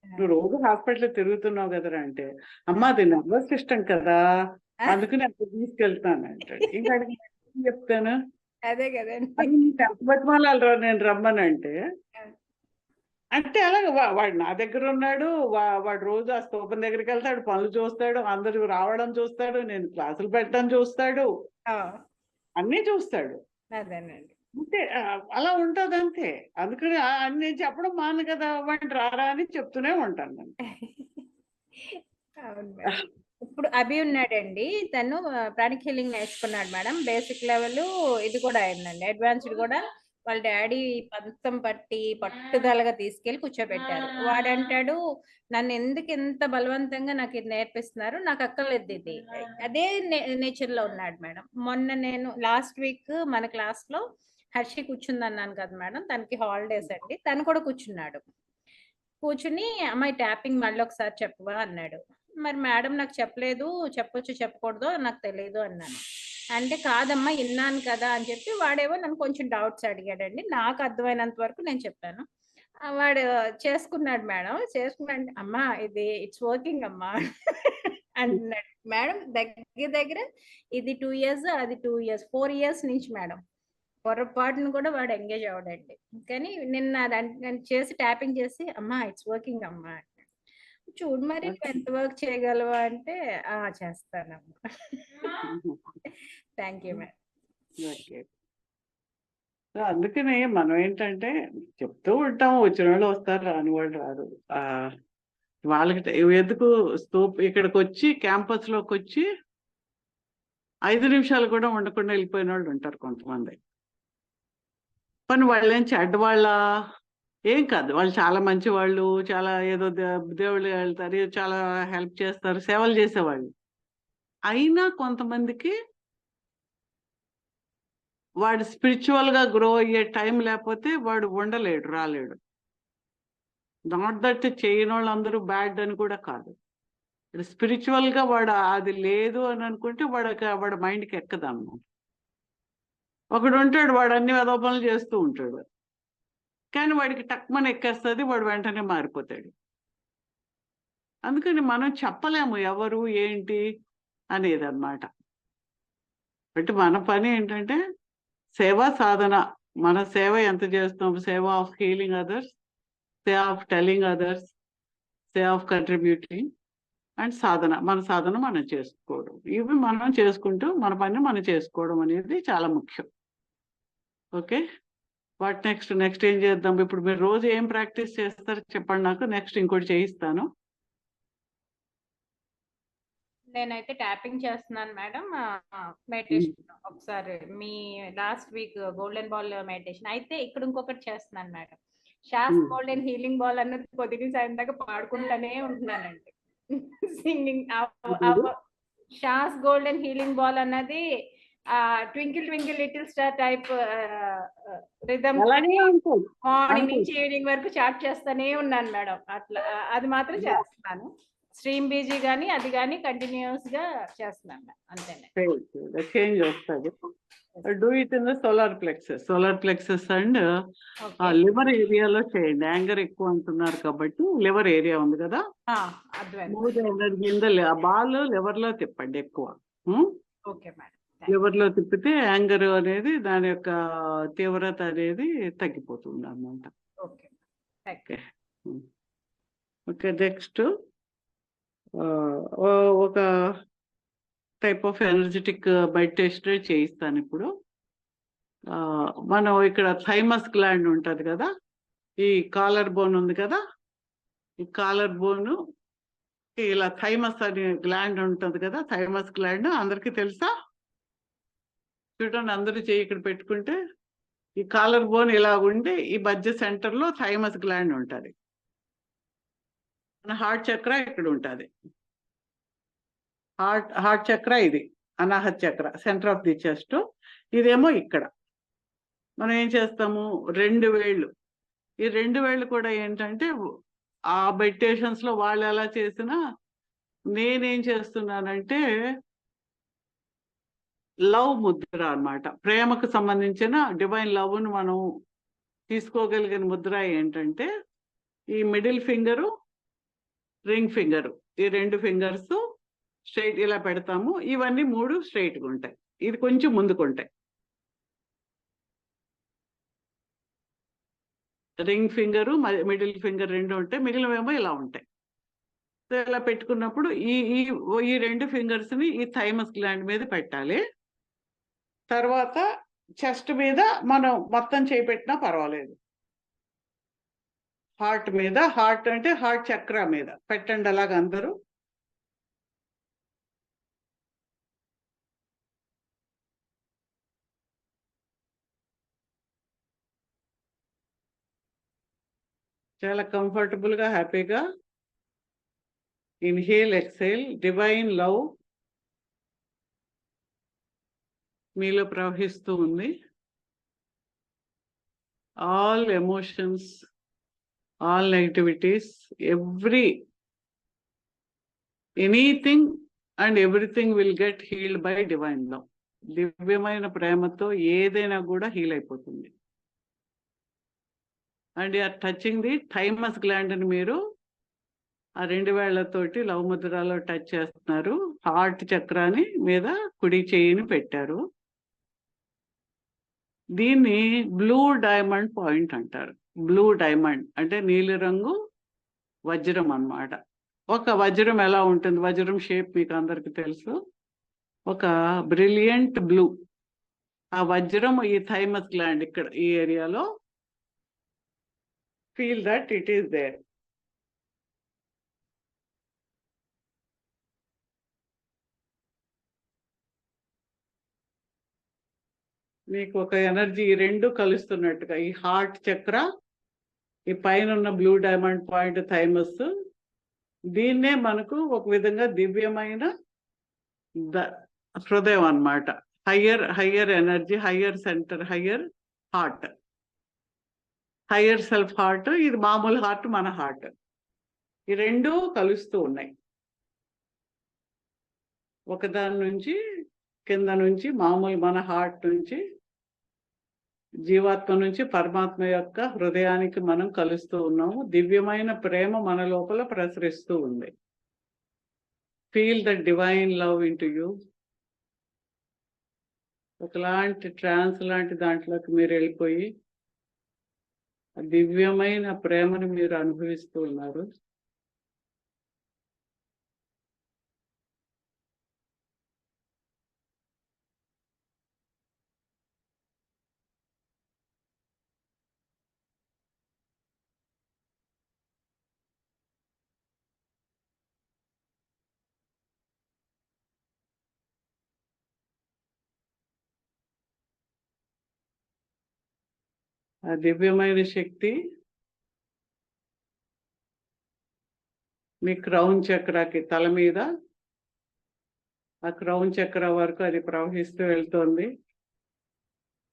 నువ్వు రోజు హాస్పిటల్ తిరుగుతున్నావు కదరా అంటే, అమ్మ అది నర్వస్ సిస్టమ్ కదా, అందుకని అక్కడ తీసుకెళ్తాను అంటాడు. ఇంకా అడిగి ఏం చెప్తాను, అదే కదండి. అది నీకు ఎంత బతిమాలాలరా నేను రమ్మనంటే, అంటే అలాగే వాడు నా దగ్గర ఉన్నాడు, వాడు రోజు ఆ స్తూపం దగ్గరికి వెళ్తాడు, పనులు చూస్తాడు, అందరూ రావడం చూస్తాడు, నేను క్లాసులు పెట్టడం చూస్తాడు, అన్నీ చూస్తాడు. అదేనండి. అంటే అలా ఉంటది అంతే. అందుకని నేను చెప్పడం మాను కదా, వాడిని రారా అని చెప్తూనే ఉంటాను నేను. అవును మేడం. ఇప్పుడు అభి ఉన్నాడండి, తను ప్రాణిక్ హీలింగ్ నేర్చుకున్నాడు మేడం. బేసిక్ లెవెల్ ఇది కూడా అయిందండి, అడ్వాన్స్డ్ కూడా. వాళ్ళ డాడీ పంతం పట్టి పట్టుదలగా తీసుకెళ్లి కూర్చోబెట్టారు. వాడంటాడు, నన్ను ఎందుకు ఎంత బలవంతంగా నాకు ఇది నేర్పిస్తున్నారు, నాకు అక్కర్లేదు ఇది. అదే నేచర్ లో ఉన్నాడు మేడం. మొన్న నేను లాస్ట్ వీక్ మన క్లాస్ లో హర్షి కూర్చుంది అన్నాను కదా మేడం, తనకి హాలిడేస్ అండి, తను కూడా కూర్చున్నాడు. కూర్చుని అమ్మాయి ట్యాపింగ్ మళ్ళీ ఒకసారి చెప్పవా అన్నాడు. మరి మేడం నాకు చెప్పలేదు, చెప్పొచ్చు చెప్పకూడదు నాకు తెలియదు అన్నాను. అంటే కాదమ్మా విన్నాను కదా అని చెప్పి వాడేవో నన్ను కొంచెం డౌట్స్ అడిగాడండి. నాకు అర్థమైనంత వరకు నేను చెప్పాను. వాడు చేసుకున్నాడు మేడం. చేసుకున్నాడు, అమ్మా ఇది ఇట్స్ వర్కింగ్ అమ్మా అంటున్నాడు మేడం. దగ్గర ఇది 2 years, అది 2 years, 4 years నుంచి మేడం. పొరపాటును కూడా వాడు ఎంగేజ్ అవడండి. కానీ నిన్న నేను చేసి ట్యాపింగ్ చేసి, అమ్మా ఇట్స్ వర్కింగ్ అమ్మా, చూడు మరి నువ్వు ఎంత వర్క్ చేయగలవా అంటే, చేస్తానమ్మా. Thank you madam. ఓకే. అందుకని మనం ఏంటంటే చెప్తూ ఉంటాము, వచ్చిన వాళ్ళు వస్తారు, రాని వాళ్ళు రారు. వాళ్ళకి ఎందుకు ఇక్కడికి వచ్చి క్యాంపస్ లోకి వచ్చి 5 నిమిషాలు కూడా ఉండకుండా వెళ్ళిపోయిన వాళ్ళు ఉంటారు కొంతమంది. కానీ వాళ్ళు ఏం చెడ్డవాళ్ళ ఏం కాదు, వాళ్ళు చాలా మంచి వాళ్ళు, చాలా ఏదో దేవుళ్ళు వెళ్తారు, చాలా హెల్ప్ చేస్తారు, సేవలు చేసేవాళ్ళు. అయినా కొంతమందికి వాడు స్పిరిచువల్ గా గ్రో అయ్యే టైం లేకపోతే వాడు ఉండలేడు, రాలేడు. నాట్ దట్ చేయని వాళ్ళందరూ బ్యాడ్ అని కూడా కాదు. స్పిరిచువల్ గా వాడు అది లేదు అని అనుకుంటే వాడి మైండ్కి ఎక్కదమ్మా. ఒకడు ఉంటాడు, వాడు అన్ని వెధవ పనులు చేస్తూ ఉంటాడు, కానీ వాడికి టక్మని ఎక్కేస్తుంది, వాడు వెంటనే మారిపోతాడు. అందుకని మనం చెప్పలేము ఎవరు ఏంటి అనేది అన్నమాట. బట్ మన పని ఏంటంటే సేవా సాధన. మన సేవ ఎంత చేస్తాం, సేవ ఆఫ్ హీలింగ్ అదర్స్, సేవ ఆఫ్ టెలింగ్ అదర్స్, సేవ ఆఫ్ కంట్రిబ్యూటింగ్, అండ్ సాధన. మన సాధన మనం చేసుకోవడం, ఇవి మనం చేసుకుంటూ మన పని మనం చేసుకోవడం అనేది చాలా ముఖ్యం. ఓకే, వాట్ నెక్స్ట్ ఏం చేద్దాం? ఇప్పుడు మీరు రోజు ఏం ప్రాక్టీస్ చేస్తారు చెప్పండి నాకు, నెక్స్ట్ ఇంకోటి చేయిస్తాను. నేనైతే ట్యాపింగ్ చేస్తున్నాను మేడం. మెడిటేషన్ ఒకసారి మీ last week golden ball meditation అయితే ఇక్కడ ఇంకొకటి చేస్తున్నాను madam. Sha's golden healing ball అన్నది పొద్దున సాయం దాకా పాడుకుంటానే ఉంటున్నానండి. Singing Sha's golden healing ball అన్నది twinkle twinkle little star type rhythm morning నుంచి ఈవినింగ్ వరకు చాట్ చేస్తానే ఉన్నాను మేడం. అట్లా అది మాత్రం చేస్తున్నాను. స్ట్రీమ్ బీజీ గానీ అది కానీ కంటిన్యూస్ గా చేస్తున్నాను అంతేనే. చేంజ్ వస్తుంది. Do it in the solar plexus and liver ఏరియాలో చేయండి. యాంగర్ ఎక్కువ అంటున్నారు కాబట్టి లివర్ ఏరియా ఉంది కదా, ఎనర్జీ బాల్ లివర్ లో తిప్పండి ఎక్కువ. లివర్ లో తిప్పితే యాంగర్ అనేది దాని యొక్క తీవ్రత అనేది తగ్గిపోతుంది అన్నమాట. ఓకే, నెక్స్ట్ ఒక టైప్ ఆఫ్ ఎనర్జెటిక్ మెడిటేషన్ చేయిస్తాను ఇప్పుడు. మనం ఇక్కడ థైమస్ గ్లాండ్ ఉంటుంది కదా, ఈ కాలర్ బోన్ ఉంది కదా, ఈ కాలర్ బోన్ ఇలా థైమస్ అనే గ్లాండ్ ఉంటుంది కదా, థైమస్ గ్లాండ్ అందరికీ తెలుసా? చూడండి, అందరూ చేయి ఇక్కడ పెట్టుకుంటే ఈ కాలర్ బోన్ ఇలా ఉండి ఈ మధ్య సెంటర్ లో థైమస్ గ్లాండ్ ఉంటుంది. మన హార్ట్ చక్ర ఇక్కడ ఉంటుంది. హార్ట్ చక్ర ఇది, అనాహత్ చక్ర సెంటర్ ఆఫ్ ది చెస్ట్. ఇదేమో ఇక్కడ. మనం ఏం చేస్తాము, 2 వేళ్ళు, ఈ 2 వేళ్ళు కూడా ఏంటంటే ఆ మెడిటేషన్స్ లో వాళ్ళు ఎలా చేసినా నేనేం చేస్తున్నానంటే లవ్ ముద్ర అన్నమాట. ప్రేమకు సంబంధించిన డివైన్ లవ్ ను మనం తీసుకోగలిగిన ముద్ర ఏంటంటే ఈ మిడిల్ ఫింగరు, రింగ్ ఫింగరు, ఈ 2 ఫింగర్స్ స్ట్రైట్ ఇలా పెడతాము. ఇవన్నీ 3 స్ట్రైట్ గా ఉంటాయి. ఇది కొంచెం ముందుకుంటాయి. రింగ్ ఫింగరు, మిడిల్ ఫింగర్ 2 ఉంటాయి. మిగిలినవేమో ఇలా ఉంటాయి. సో ఇలా పెట్టుకున్నప్పుడు ఈ ఈ ఈ 2 ఫింగర్స్ ని ఈ థైమస్ గ్లాండ్ మీద పెట్టాలి. తర్వాత చెస్ట్ మీద మనం మొత్తం చేయి పెట్టినా పర్వాలేదు. హార్ట్ మీద, హార్ట్ అంటే హార్ట్ చక్ర మీద పెట్టండి అలాగ అందరూ. చాలా కంఫర్టబుల్ గా, హ్యాపీగా ఇన్హేల్, ఎక్సేల్. డివైన్ లవ్ మీలో ప్రవహిస్తూ ఉంది. All emotions, all negativities, anything and everything will get healed by divine love. దివ్యమైన ప్రేమతో ఏదైనా కూడా హీల్ అయిపోతుంది. And are touching the thymus gland ని మీరు ఆ 2 వేళ్లతోటి లవ్ ముద్రలో టచ్ చేస్తున్నారు. హార్ట్ చక్రాన్ని మీద కుడి చేయిని పెట్టారు. దీన్ని బ్లూ డైమండ్ పాయింట్ అంటారు. బ్లూ డైమండ్ అంటే నీలిరంగు వజ్రం అన్నమాట. ఒక వజ్రం ఎలా ఉంటుంది? వజ్రం షేప్ మీకు అందరికి తెలుసు. ఒక బ్రిలియంట్ బ్లూ. ఆ వజ్రం ఈ థైమస్ గ్లాండ్ ఇక్కడ ఈ ఏరియాలో feel that it is there. మీకు ఒక ఎనర్జీ ఈ 2 కలుస్తున్నట్టుగా ఈ హార్ట్ చక్ర, ఈ పైన ఉన్న బ్లూ డైమండ్ పాయింట్ థైమస్, దీన్నే మనకు ఒక విధంగా దివ్యమైన హృదయం అన్నమాట. Higher energy, higher centre, higher heart, higher self heart. ఇది మామూలు హార్ట్, మన హార్ట్. ఈ 2 కలుస్తూ ఉన్నాయి. ఒకదాని నుంచి కింద నుంచి మామూలు మన హార్ట్ నుంచి జీవాత్మ నుంచి పరమాత్మ యొక్క హృదయానికి మనం కలుస్తూ ఉన్నాము. దివ్యమైన ప్రేమ మన లోపల ప్రసరిస్తూ ఉంది. Feel the divine love into you. ఒకలాంటి ట్రాన్స్ లాంటి దాంట్లోకి మీరు వెళ్ళిపోయి దివ్యమైన ప్రేమను మీరు అనుభవిస్తూ ఉన్నారు. ఆ దివ్యమైన శక్తి మీ క్రౌన్ చక్రాకి తల మీద, ఆ క్రౌన్ చక్ర వరకు అది ప్రవహిస్తూ వెళ్తోంది.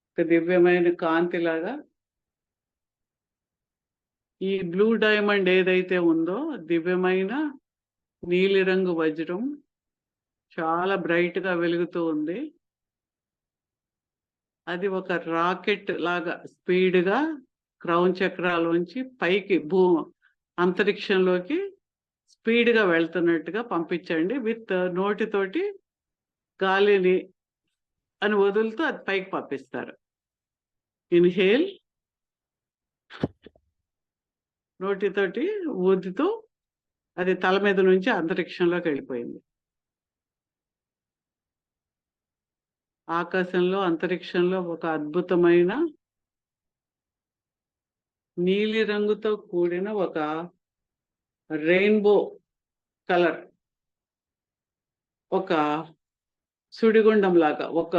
ఒక దివ్యమైన కాంతి లాగా. ఈ బ్లూ డైమండ్ ఏదైతే ఉందో దివ్యమైన నీలిరంగు వజ్రం చాలా బ్రైట్ గా వెలుగుతూ ఉంది. అది ఒక రాకెట్ లాగా స్పీడ్గా క్రౌన్ చక్రాలోంచి పైకి అంతరిక్షంలోకి స్పీడ్గా వెళ్తున్నట్టుగా పంపించండి. విత్ నోటితోటి గాలిని అని వదులుతూ అది పైకి పంపిస్తారు. ఇన్హేల్, నోటితోటి ఊదుతూ అది తల మీద నుంచి అంతరిక్షంలోకి వెళ్ళిపోయింది. ఆకాశంలో, అంతరిక్షంలో ఒక అద్భుతమైన నీలి రంగుతో కూడిన ఒక రెయిన్బో కలర్, ఒక సుడిగుండం లాగా, ఒక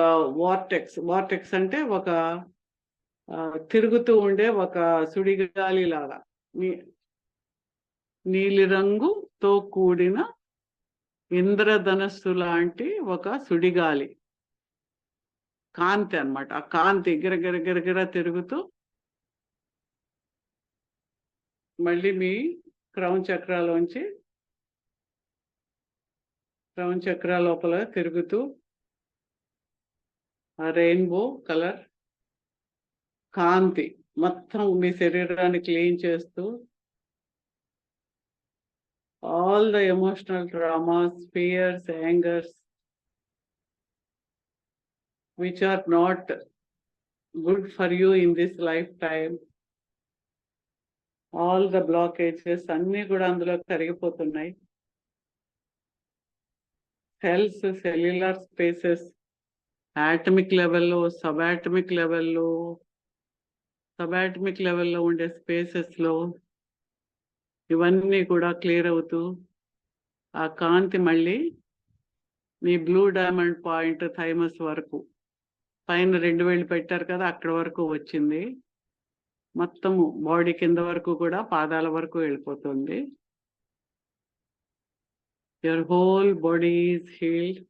వార్టెక్స్ అంటే ఒక తిరుగుతూ ఉండే ఒక సుడిగాలి లాగా నీలి రంగుతో కూడిన ఇంద్రధనస్సు లాంటి ఒక సుడిగాలి కాంతి అన్నమాట. ఆ కాంతి గిరగిర తిరుగుతూ మళ్ళీ మీ క్రౌన్ చక్రాలోంచి క్రౌన్ చక్ర లోపల తిరుగుతూ ఆ రెయిన్బో కలర్ కాంతి మొత్తం మీ శరీరాన్ని క్లీన్ చేస్తూ all the emotional traumas, fears, angers, which are not good for you in this lifetime, all the blockages అన్నీ కూడా అందులో కరిగిపోతున్నాయి. సెల్స్, సెల్యులర్ స్పేసెస్, ఆటమిక్ లెవెల్లో, సబాటమిక్ లెవెల్లో ఉండే స్పేసెస్లో ఇవన్నీ కూడా క్లియర్ అవుతూ ఆ కాంతి మళ్ళీ మీ బ్లూ డైమండ్ పాయింట్ థైమస్ వరకు పైన 2 వేళ్ళు పెట్టారు కదా అక్కడ వరకు వచ్చింది. మొత్తము బాడీ కింద వరకు కూడా పాదాల వరకు వెళ్ళిపోతుంది. Your whole body is healed.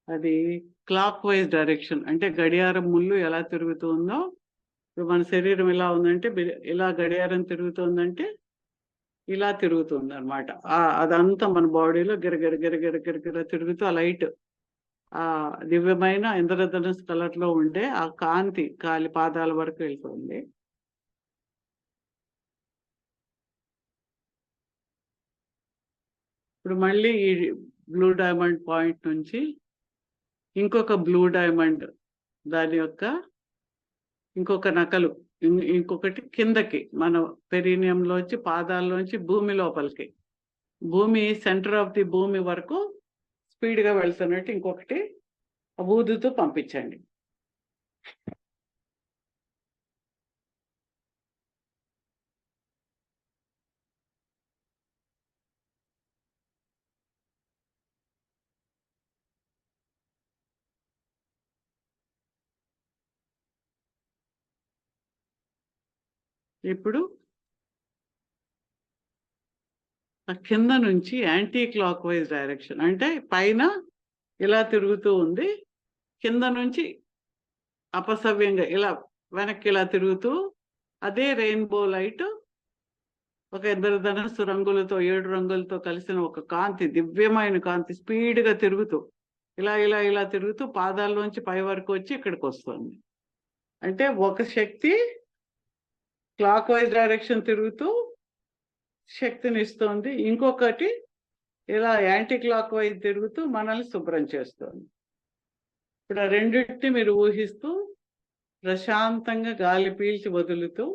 అది క్లాక్ వైజ్ డైరెక్షన్, అంటే గడియారం ముళ్ళు ఎలా తిరుగుతుందో ఇప్పుడు మన శరీరం ఎలా ఉందంటే ఇలా గడియారం తిరుగుతుందంటే ఇలా తిరుగుతుంది అనమాట. అదంతా మన బాడీలో గిరగిర గిరగిర గిరగిర తిరుగుతూ ఆ లైట్ ఆ దివ్యమైన ఇంద్రధనుస్ కలర్ లో ఉండే ఆ కాంతి కాలి పాదాల వరకు వెళ్తుంది. ఇప్పుడు మళ్ళీ ఈ బ్లూ డైమండ్ పాయింట్ నుంచి ఇంకొక బ్లూ డైమండ్ దాని యొక్క ఇంకొక నకలు ఇంకొకటి కిందకి మన పెరీనియంలోంచి పాదాల్లోంచి భూమి లోపలికి, భూమి సెంటర్ ఆఫ్ ది భూమి వరకు స్పీడ్గా వెళ్తున్నట్టు ఇంకొకటి ఊదుతూ పంపించండి. ఇప్పుడు ఆ కింద నుంచి యాంటీ క్లాక్ వైజ్ డైరెక్షన్, అంటే పైన ఇలా తిరుగుతూ ఉంది, కింద నుంచి అపసవ్యంగా ఇలా వెనక్కి ఇలా తిరుగుతూ అదే రెయిన్బో లైట్ ఒక ఇంద్రధనుస్సు రంగులతో 7 రంగులతో కలిసిన ఒక కాంతి, దివ్యమైన కాంతి స్పీడ్గా తిరుగుతూ ఇలా ఇలా ఇలా తిరుగుతూ పాదాల్లోంచి పై వరకు వచ్చి ఇక్కడికి వస్తుంది. అంటే ఒక శక్తి క్లాక్ వైజ్ డైరెక్షన్ తిరుగుతూ శక్తిని ఇస్తుంది, ఇంకొకటి ఇలా యాంటీ క్లాక్ వైజ్ తిరుగుతూ మనల్ని శుభ్రం చేస్తుంది. ఇప్పుడు ఆ రెండింటిని మీరు ఊహిస్తూ ప్రశాంతంగా గాలి పీల్చి వదులుతూ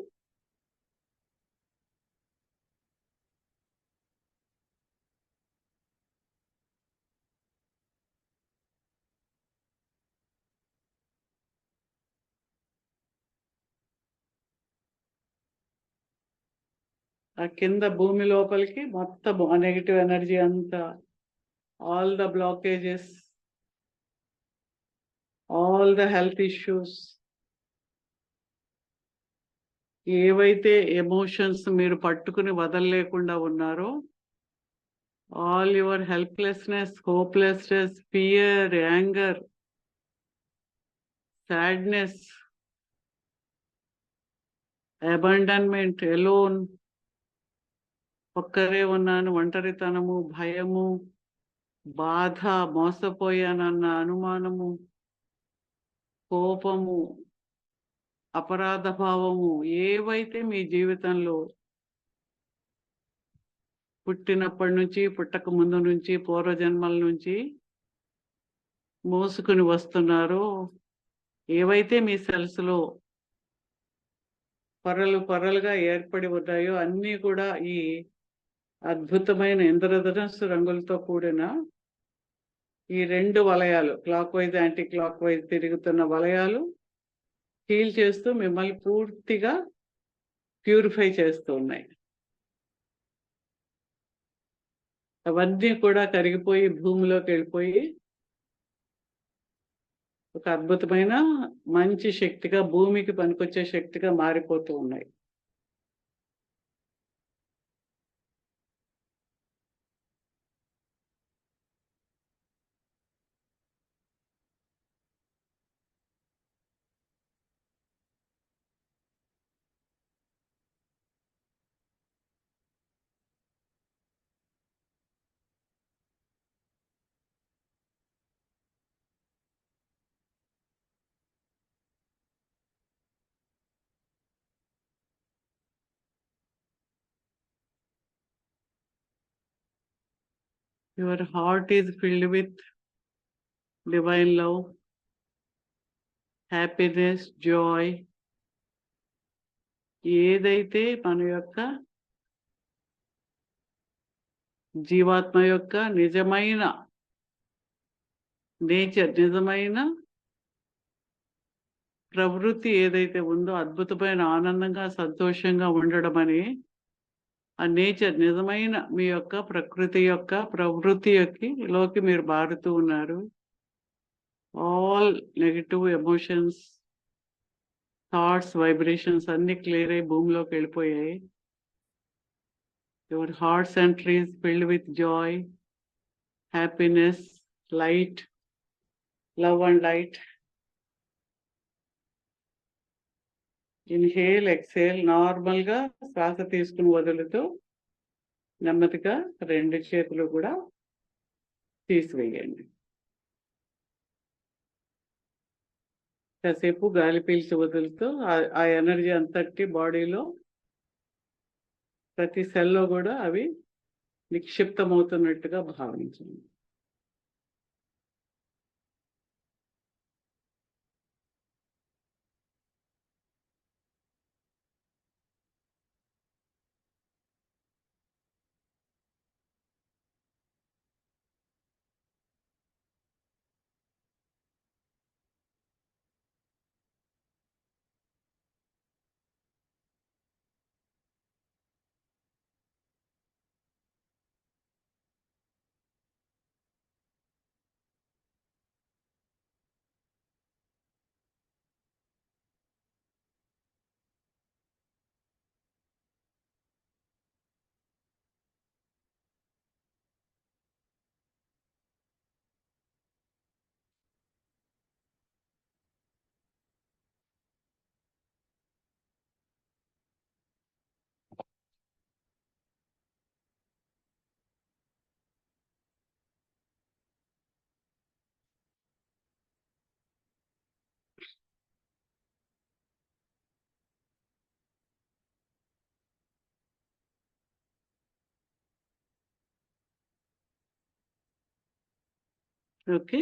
ఆ కింద భూమి లోపలికి మొత్తం ఆ నెగిటివ్ ఎనర్జీ అంతా, all the blockages, all the health issues, ఏవైతే ఎమోషన్స్ మీరు పట్టుకుని వదలలేకుండా ఉన్నారో, all your helplessness, hopelessness, fear, anger, sadness, abandonment, alone, ఒక్కరే ఉన్నాను, ఒంటరితనము, భయము, బాధ, మోసపోయానన్న అనుమానము, కోపము, అపరాధ భావము, ఏవైతే మీ జీవితంలో పుట్టినప్పటి నుంచి, పుట్టక ముందు నుంచి, పూర్వజన్మల నుంచి మోసుకుని వస్తున్నారో, ఏవైతే మీ సెల్స్లో పొరలు పొరలుగా ఏర్పడి ఉన్నాయో అన్నీ కూడా ఈ అద్భుతమైన ఇంద్రధనుస్సు రంగులతో కూడిన ఈ 2 వలయాలు, clockwise anticlockwise తిరుగుతున్న వలయాలు హీల్ చేస్తూ మిమ్మల్ని పూర్తిగా ప్యూరిఫై చేస్తూ ఉన్నాయి. అవన్నీ కూడా కరిగిపోయి భూమిలోకి వెళ్ళిపోయి ఒక అద్భుతమైన మంచి శక్తిగా, భూమికి పనికొచ్చే శక్తిగా మారిపోతూ ఉన్నాయి. Your heart is filled with divine love, happiness, joy. ఏదైతే మన యొక్క జీవాత్మ యొక్క నిజమైన నేచర్, నిజమైన ప్రవృత్తి ఏదైతే ఉందో, అద్భుతమైన ఆనందంగా సంతోషంగా ఉండడం అని, ఆ నేచర్ నిజమైన మీ యొక్క ప్రకృతి యొక్క ప్రవృత్తి లోకి మీరు మారుతూ ఉన్నారు. All negative emotions, thoughts, vibrations అన్ని క్లియర్ అయ్యి భూమిలోకి వెళ్ళిపోయాయి. Your heart center is filled with Joy, happiness, light, love and light. Inhale, exhale. నార్మల్గా శ్వాస తీసుకుని వదులుతూ నెమ్మదిగా 2 చేతులు కూడా తీసివేయండి. కాసేపు గాలి పీల్చి వదులుతూ ఆ ఎనర్జీ అంతటి బాడీలో ప్రతి సెల్లో కూడా అవి నిక్షిప్తమవుతున్నట్టుగా భావించండి. ఓకే.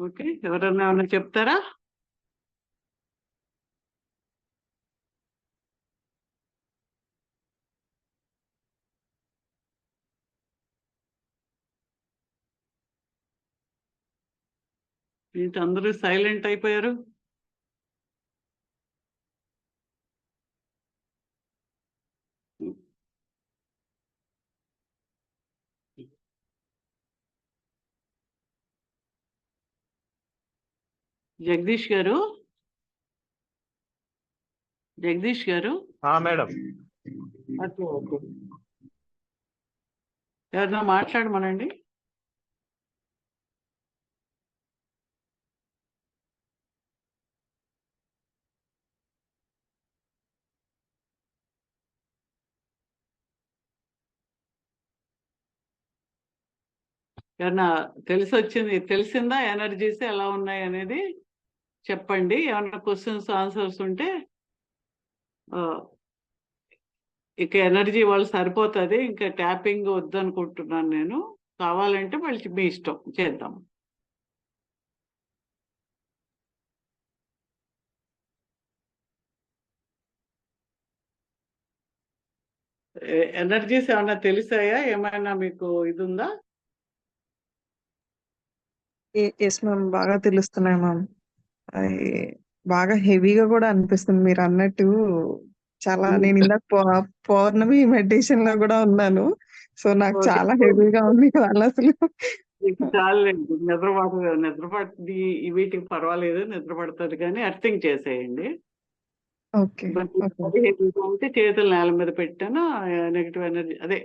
ఓకే, ఎవరన్నా ఏమన్నా చెప్తారా? ఏంటి అందరూ సైలెంట్ అయిపోయారు? జగదీష్ గారు, జగదీష్ గారు, మేడం. ఓకే ఓకే, ఎవరన్నా మాట్లాడమనండి. ఎవరన్నా తెలిసిందా ఎనర్జీస్ ఎలా ఉన్నాయి అనేది చెప్పండి. ఏమన్నా క్వశ్చన్స్ ఆన్సర్స్ ఉంటే ఇక ఎనర్జీ వాళ్ళు సరిపోతుంది, ఇంకా ట్యాపింగ్ వద్దనుకుంటున్నాను నేను. కావాలంటే మళ్ళీ మీ ఇష్టం, చేద్దాం. ఎనర్జీస్ ఏమన్నా తెలిసాయా? ఏమైనా మీకు ఇది ఉందా? ఎస్ మ్యామ్, బాగా తెలుస్తున్నాయి మ్యామ్. అది బాగా హెవీగా కూడా అనిపిస్తుంది మీరు అన్నట్టు. చాలా నేను ఇందాక పౌర్ణమి మెడిటేషన్ లో కూడా ఉన్నాను. సో నాకు ఓకే, చాలా హెవీగా ఉంది ఇవాళ అసలు. చాలండి. నిద్రపడుతుంది, వీటికి పర్వాలేదు, నిద్రపడుతుంది, కానీ అర్థింగ్ చేసేయండి. ఓకే ఓకే అంటే చేతులు నేల మీద పెట్టాను, నెగిటివ్ ఎనర్జీ అదే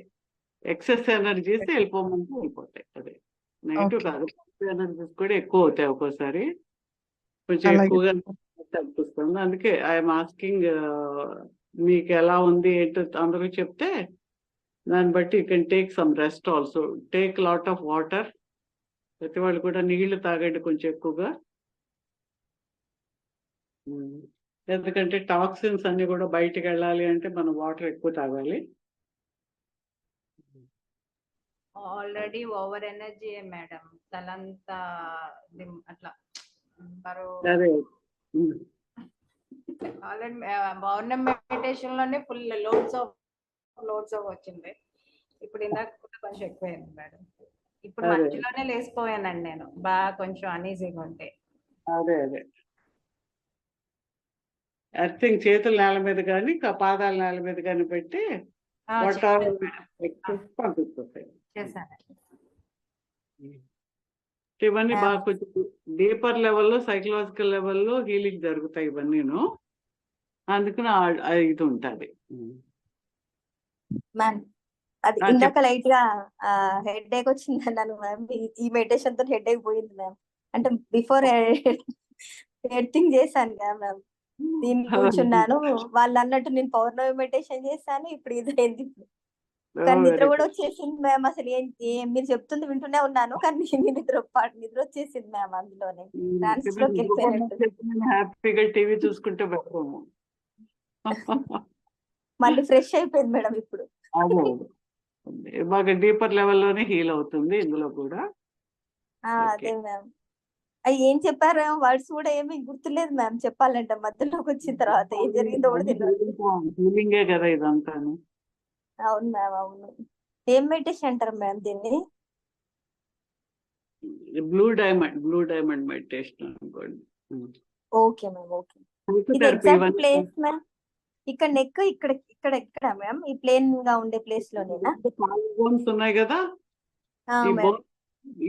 ఎక్సెస్ ఎనర్జీస్ వెళ్ళిపోమంటే వెళ్ళిపోతాయి. అదే నెగిటివ్ ఓకే కాదు, ఎనర్జీస్ కూడా ఎక్కువ అవుతాయి ఒక్కోసారి, కొంచెం అలాగే ఎక్కువగా అనిపిస్తుంది. అందుకే ఐఎమ్ ఆస్కింగ్, మీకు ఎలా ఉంది ఏంటో అందరూ చెప్తే దాన్ని బట్టి you can take some rest also. Take lot of water. ప్రతి వాళ్ళు కూడా నీళ్లు తాగండి కొంచెం ఎక్కువగా. ఎందుకంటే టాక్సిన్స్ అన్ని కూడా బయటికి వెళ్ళాలి అంటే మనం వాటర్ ఎక్కువ తాగాలి. ఆల్రెడీ ఓవర్ ఎనర్జీ మేడం, తలంతా అట్లా బరువు. అదే ఆల్రెడీ పౌర్ణమి మెడిటేషన్ లోనే ఫుల్ లోడ్స్ ఆఫ్ వచ్చింది. ఇప్పుడు ఇందాక కూడా కొంచెం ఎక్కువైంది మేడం. ఇప్పుడు అదే మధ్యలోనే లేసిపోయానండి నేను, బాగా కొంచెం అనీజీగా ఉంటే. అదే అదే అర్థింగ్ చేతులు నేల మీద కానీ పాదాల నేల మీద కానీ పెట్టి వాటర్ పంపిస్తాయి. చేశాను. ఇవన్నీ బాగా కొంచెం డీపర్ లెవెల్లో, సైకలాజికల్ లెవెల్లో హీలింగ్ జరుగుతాయి ఇవన్నీను. అందుకని ఇది ఉంటుంది. మ్యామ్ అది ఇందాక లైట్ గా హెడ్ ఏక్ వచ్చింది అన్నాను మ్యామ్. ఈ మెడిటేషన్ తో హెడ్ ఏక్ పోయింది మ్యామ్. అంటే బిఫోర్ ఎడిటింగ్ చేశాను కదా మ్యామ్, దీన్ని కూర్చున్నాను. వాళ్ళు అన్నట్టు నేను పౌర్ణమి మెడిటేషన్ చేశాను, ఇప్పుడు ఇదైంది. కానీ నిద్ర కూడా వచ్చేసింది మ్యామ్. అసలు ఏం మీరు చెప్తుంది వింటూనే ఉన్నాను, కానీ నిద్ర వచ్చేసింది మ్యామ్. అందులోనే ట్రాన్స్ లోకి వెళ్ళిపోయినట్టు. హ్యాపీగా టీవీ చూసుకుంటే బెటర్. మళ్ళీ ఫ్రెష్ అయిపోయింది మేడం ఇప్పుడు. అదే బాగా డీపర్ లెవెల్లోనే హీల్ అవుతుంది ఇందులో కూడా. అదే మ్యామ్. అవి ఏం చెప్పారు వర్డ్స్ కూడా ఏమీ గుర్తులేదు మ్యామ్ చెప్పాలంటే. మధ్యలోకి వచ్చిన తర్వాత ఏం జరిగిందో కూడా తెలియదు. హీలింగే కదా ఇదంతా. అవును మ్యామ్, అవును. ఏం మెడిటేషన్ అంటారు మ్యామ్ దీన్ని? బ్లూ డైమండ్ మెడిటేషన్ అనుకోండి. Okay ma'am, okay. ఇది ఎగ్జాక్ట్ ప్లేస్ మ్యామ్? ఇక్కడ నెక్ ఇక్కడ మ్యామ్, ఈ ప్లేన్ గా ఉండే ప్లేస్ లోనేనా? బోన్స్ ఉన్నాయి కదా,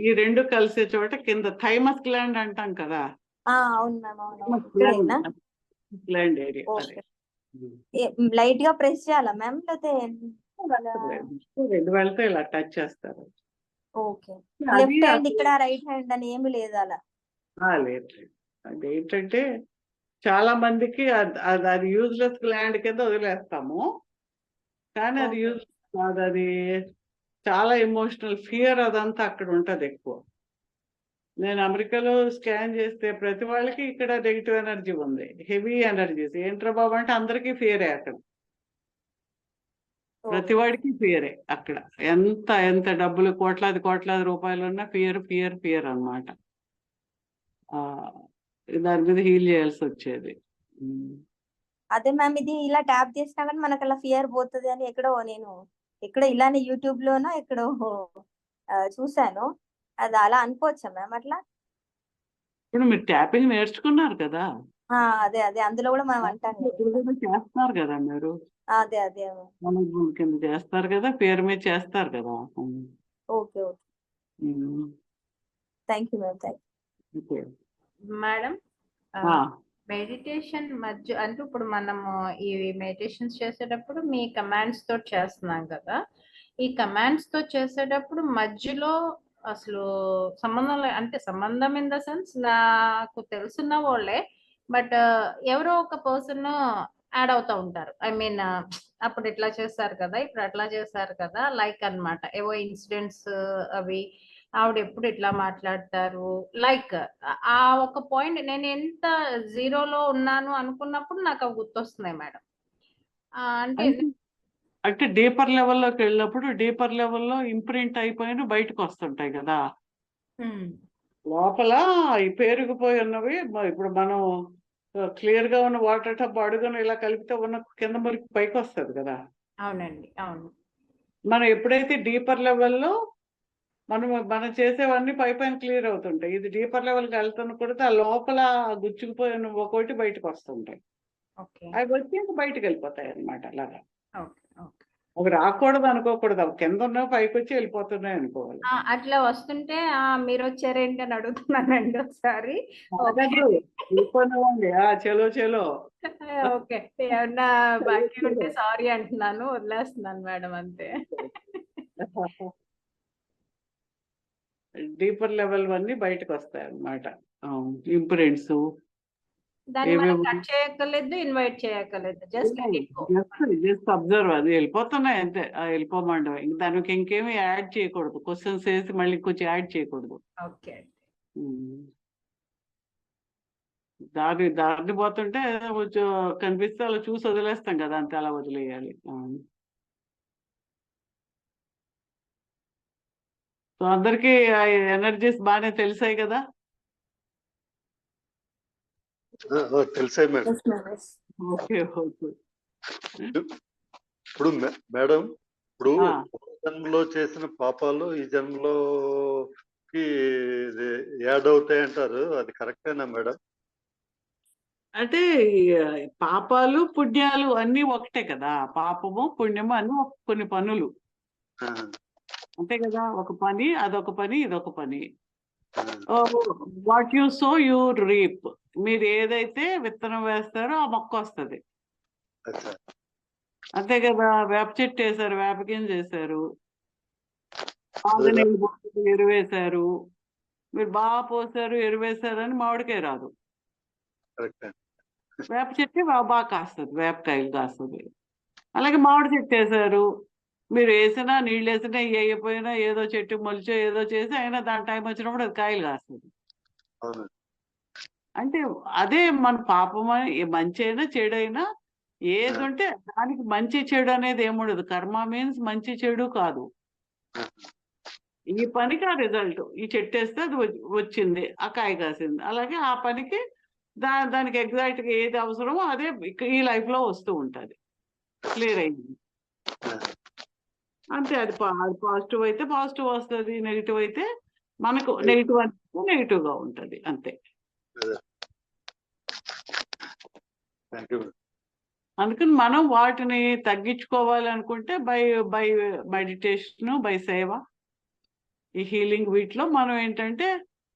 ఈ రెండు కలిసే చోట కింద థైమస్ గ్లాండ్ అంటాం కదా. అవును మ్యామ్, అవును. Gland area. లైట్ గా ప్రెస్ చేయాలా మ్యామ్, లేకపోతే రెండు వేలతో ఇలా టచ్ చేస్తారు. ఓకే. లెఫ్ట్ హ్యాండ్ ఇక్కడ, రైట్ హ్యాండ్ అని ఏమి లేదు అలా? లేదు. అదేంటంటే చాలా మందికి అది యూజ్లెస్ గ్లాండ్ కింద వదిలేస్తాము, కానీ అది యూజ్లెస్ కాదు. అది చాలా ఎమోషనల్ ఫియర్ అదంతా అక్కడ ఉంటది ఎక్కువ. నేను అమెరికాలో స్కాన్ చేస్తే ప్రతి వాళ్ళకి ఇక్కడ నెగిటివ్ ఎనర్జీ ఉంది, హెవీ ఎనర్జీస్. ఏంట్రా బాబు అంటే అందరికీ ఫియరే అక్కడ. ప్రతి వాడికి ఫియరే అక్కడ. ఎంత డబ్బులు కోట్లాది రూపాయలు ఉన్నా ఫియర్ అన్నమాట. దాని మీద హీల్ చేయాల్సి వచ్చేది. అదే మ్యామ్, ఇది ఇలా ట్యాప్ చేసినా కానీ మనకు అలా ఫియర్ పోతుంది అని ఎక్కడో ఇలానే యూట్యూబ్ లోనో ఎక్కడో చూసాను. అది అలా అనుకోవచ్చా మ్యామ్ అట్లా? ఇప్పుడు మీరు ట్యాపింగ్ నేర్చుకున్నారు కదా, అదే అదే అందులో కూడా మనం అంటాం కదా. ఇప్పుడు కూడా చేస్తున్నారు కదా మీరు, అదే అదే మేనేజ్మెంట్ కింద చేస్తారు కదా, పేరు మీద చేస్తారు కదా. Okay okay, thank you ma'am, thank okay. Madam ఆ, మెడిటేషన్ మధ్య అంటే ఇప్పుడు మనము ఈ మెడిటేషన్స్ చేసేటప్పుడు మీ కమాండ్స్ తో చేస్తున్నాం కదా, ఈ కమాండ్స్ తో చేసేటప్పుడు మధ్యలో అసలు అంటే సంబంధం ఇన్ ద సెన్స్ నాకు తెలుసున్న వాళ్ళే, బట్ ఎవరో ఒక పర్సన్ యాడ్ అవుతా ఉంటారు. ఐ మీన్ అప్పుడు ఇట్లా చేస్తారు కదా, ఇప్పుడు అట్లా చేస్తారు కదా, లైక్ అన్నమాట. ఏవో ఇన్సిడెంట్స్ అవి ఆవిడ ఎప్పుడు ఇట్లా మాట్లాడతారు, లైక్ ఆ ఒక పాయింట్ నేను ఎంత జీరోలో ఉన్నాను అనుకున్నప్పుడు నాకు అవి గుర్తొస్తున్నాయి మేడం. అంటే అంటే డీపర్ లెవెల్లోకి వెళ్ళినప్పుడు డీపర్ లెవెల్లో ఇంప్రింట్ అయిపోయిన బయటకు వస్తుంటాయి కదా. లోపల ఈ పేరుకుపోయి ఉన్నవి ఇప్పుడు మనం క్లియర్ గా ఉన్న వాటర్ టబ్ అడుగున ఇలా కలిపితే ఉన్న కింద మురికి పైకి వస్తుంది కదా. అవునండి, అవును. మనం ఎప్పుడైతే డీపర్ లెవెల్లో మనం చేసేవన్నీ పైన క్లియర్ అవుతుంటాయి, ఇది డీపర్ లెవెల్కి వెళ్తున్న కూడా ఆ లోపల గుచ్చుకుపోయిన ఒకటి బయటకు వస్తుంటాయి. ఓకే అవి వచ్చి ఇంకా బయటకు వెళ్ళిపోతాయి అన్నమాట. అలాగా ఓకే ఓకే. అవి రాకూడదు అనుకోకూడదు, అవి కింద ఉన్నవి పైకి వచ్చి వెళ్ళిపోతున్నాయి అనుకోవాలి. అట్లా వస్తుంటే మీరు వచ్చారేంటి అని అడుగుతున్నానండి ఒకసారి. వెళ్ళిపోయినామండి, చలో చలో. ఓకే, ఏమన్నా బాకీ ఉంటే సారీ అంటున్నాను, వదిలేస్తున్నాను మేడం అంతే. డీపర్ లెవెల్ అన్ని బయటకు వస్తాయి అన్నమాట. ఇంప్రెంట్స్ దాన్ని మనం కట్ చేయక్కర్లేదు, ఇన్వైట్ చేయక్కర్లేదు, జస్ట్ జస్ట్ అబ్జర్వ్, అది వెళ్ళిపోతున్నాయి అంతే. వెళ్ళిపోమంటాం, ఇంక దానికి ఇంకేమి యాడ్ చేయకూడదు, క్వశ్చన్స్ వేసి మళ్ళీ కొంచెం యాడ్ చేయకూడదు. ఓకే. దారిని పోతుంటే కొంచెం కనిపిస్తే అలా చూసి వదిలేస్తాం కదా, అంతే, అలా వదిలేయాలి. సో అందరికీ ఎనర్జీస్ బాగానే తెలిసాయి కదా. తెలిసాయి మేడం. Okay okay. ఇప్పుడు మేడం, ఇప్పుడు జన్మలో చేసిన పాపాలు ఈ జన్మలోకి యాడ్ అవుతాయి అంటారు, అది కరెక్టేనా మేడం? అంటే పాపాలు పుణ్యాలు అన్ని ఒకటే కదా, పాపము పుణ్యము అన్ని కొన్ని పనులు అంతే కదా. ఒక పని, అదొక పని, ఇదొక పని. What you so you reap. మీరు ఏదైతే విత్తనం వేస్తారో ఆ మొక్క వస్తుంది, అంతే కదా. వేప చెట్టు వేసారు, వేప గింజ వేసారు, ఎరువేశారు, మీరు బాగా పోసారు ఎరువేశారు అని మామిడికాయ రాదు. వేప చెట్టు బాగా కాస్తుంది, వేపకాయలు కాస్తుంది. అలాగే మామిడి చెట్టు వేసారు, మీరు వేసినా నీళ్ళు వేసినా వేయకపోయినా ఏదో చెట్టు మొలిచో ఏదో చేసి అయినా దాని టైం వచ్చినప్పుడు అది కాయలు కాస్తుంది. అంటే అదే మన పాపమని, మంచి అయినా చెడు అయినా ఏది ఉంటే దానికి మంచి చెడు అనేది ఏముండదు. కర్మ మీన్స్ మంచి చెడు కాదు, ఈ పనికి ఆ రిజల్ట్. ఈ చెట్టు వేస్తే అది వచ్చింది, ఆ కాయ కాసింది. అలాగే ఆ పనికి దానికి ఎగ్జాక్ట్గా ఏది అవసరమో అదే ఈ లైఫ్లో వస్తూ ఉంటుంది. క్లియర్ అయింది అంతే. అది పాజిటివ్ అయితే పాజిటివ్ వస్తుంది, నెగిటివ్ అయితే మనకు నెగిటివ్ అంటే నెగిటివ్గా ఉంటుంది, అంతే. అందుకని మనం వాటిని తగ్గించుకోవాలి అనుకుంటే బై మెడిటేషన్, బై సేవ, ఈ హీలింగ్ వీటిలో మనం ఏంటంటే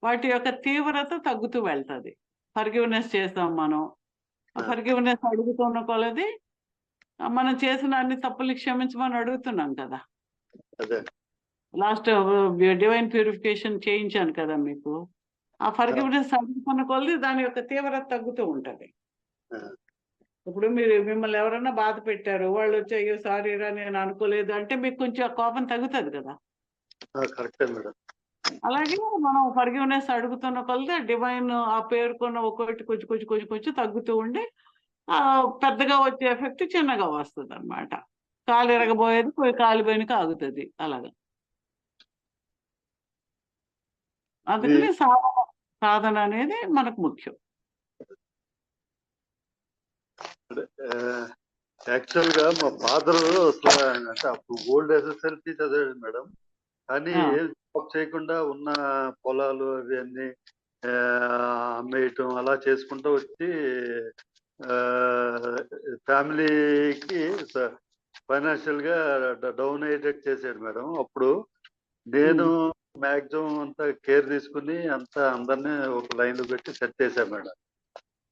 వాటి యొక్క తీవ్రత తగ్గుతూ వెళ్తుంది. ఫర్గివ్నెస్ చేస్తాం మనం, ఫర్గివ్నెస్ అడుగుతున్న కొలది మనం చేసిన అన్ని తప్పులు క్షమించమని అడుగుతున్నాం కదా. లాస్ట్ డివైన్ ప్యూరిఫికేషన్ చేయించాను కదా మీకు. ఆ ఫర్గివ్నెస్ అడుగుతున్న కొలది దాని యొక్క తీవ్రత తగ్గుతూ ఉంటుంది. ఇప్పుడు మిమ్మల్ని ఎవరన్నా బాధ పెట్టారు, వాళ్ళు వచ్చి అయ్యో సారీ రా నేను అనుకోలేదు అంటే మీకు కొంచెం ఆ కోపం తగ్గుతుంది కదా. అలాగే మనం ఫర్గివ్నెస్ అడుగుతున్న కొలది డివైన్ ఆ పేరుకున్న ఒక్కొక్కటి కొంచెం కొంచెం కొంచెం కొంచెం తగ్గుతూ ఉండి పెద్దగా వచ్చే ఎఫెక్ట్ చిన్నగా వస్తుంది అన్నమాట. కాలు ఎరగబోయేది కాలిపోయినకి ఆగుతుంది అలాగా. అందుకని సాధన అనేది మనకు ముఖ్యం. యాక్చువల్ గా మా ఫాదర్ అసలు అంటే అప్పుడు ఓల్డ్ SSLC చదివాడు మేడం. కానీ ఆ. ఏం జాబ్ చేయకుండా ఉన్న పొలాలు అవి అన్ని అమ్మేయటం అలా చేసుకుంటూ వచ్చి ఫ్యామిలీకి ఫైనాన్షియల్ గా డౌన్ అయ్యేటట్టు చేసాడు మేడం. అప్పుడు నేను మాక్సిమం అంతా కేర్ తీసుకుని అంతా అందరినీ ఒక లైన్ లో పెట్టి సెట్ చేశాను మేడం.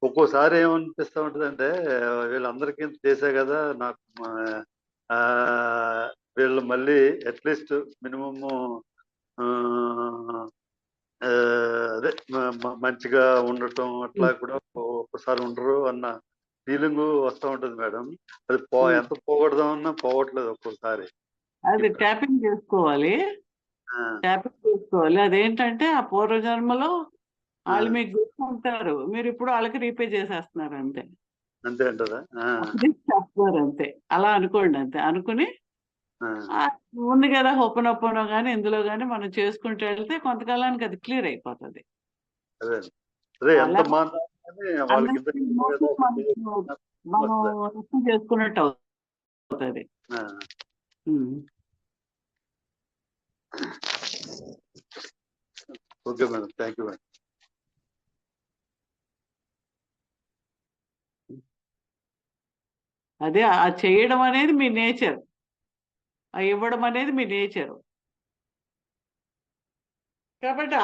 ఒక్కోసారి ఏమనిపిస్తూ ఉంటుంది అంటే వీళ్ళందరికీ చేసా కదా, నాకు వీళ్ళు మళ్ళీ అట్లీస్ట్ మినిమమ్ అదే మంచిగా ఉండటం అట్లా కూడా ఒక్కసారి ఉండరు అన్న ఫీలింగ్ వస్తూ ఉంటుంది మేడం. అది ఎంత పోగొడదామన్నా పోవట్లేదు ఒక్కోసారి. అది ట్యాపింగ్ చేసుకోవాలి. అదేంటంటే ఆ పూర్వజన్మలో వాళ్ళు మీకు గుర్తుంటారు, మీరు ఇప్పుడు వాళ్ళకి రీపే చేసేస్తున్నారు అంతే. అంతే అంటారా? చేస్తున్నారు అంతే. అలా అనుకోండి అంతే. అనుకుని ఉంది కదా హొప్పనొప్పనో కానీ ఇందులో కానీ మనం చేసుకుంటూ వెళ్తే కొంతకాలానికి అది క్లియర్ అయిపోతుంది. అదే అదే ఎంత వాళ్ళకి మనం అర్థం చేసుకున్నట్టు అవుతుంది. Okay madam, thank you madam. అదే ఆ చేయడం అనేది మీ నేచర్, ఆ ఇవ్వడం అనేది మీ నేచర్. కాబట్టి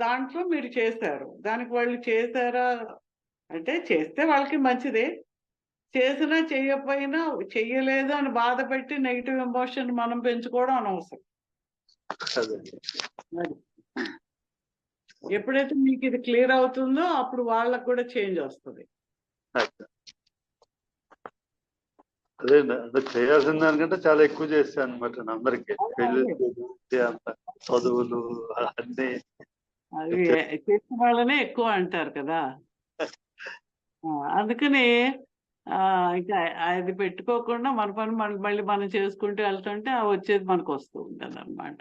దాంట్లో మీరు చేస్తారు. దానికి వాళ్ళు చేశారా అంటే చేస్తే వాళ్ళకి మంచిదే, చేసినా చెయ్యకపోయినా చెయ్యలేదు అని బాధపెట్టి నెగిటివ్ ఎమోషన్ మనం పెంచుకోవడం అనవసరం. ఎప్పుడైతే మీకు ఇది క్లియర్ అవుతుందో అప్పుడు వాళ్ళకు కూడా చేంజ్ వస్తుంది. అదే చేయాల్సిన దానికంటే చాలా ఎక్కువ చేస్తాను అనమాట అందరికి. అంత చదువులు అన్ని అవి చేసిన వాళ్ళనే ఎక్కువ అంటారు కదా. అందుకని ఇంకా అది పెట్టుకోకుండా మన పని మనకి మళ్ళీ మనం చేసుకుంటూ వెళ్తుంటే వచ్చేది మనకు వస్తూ ఉంటుంది అనమాట.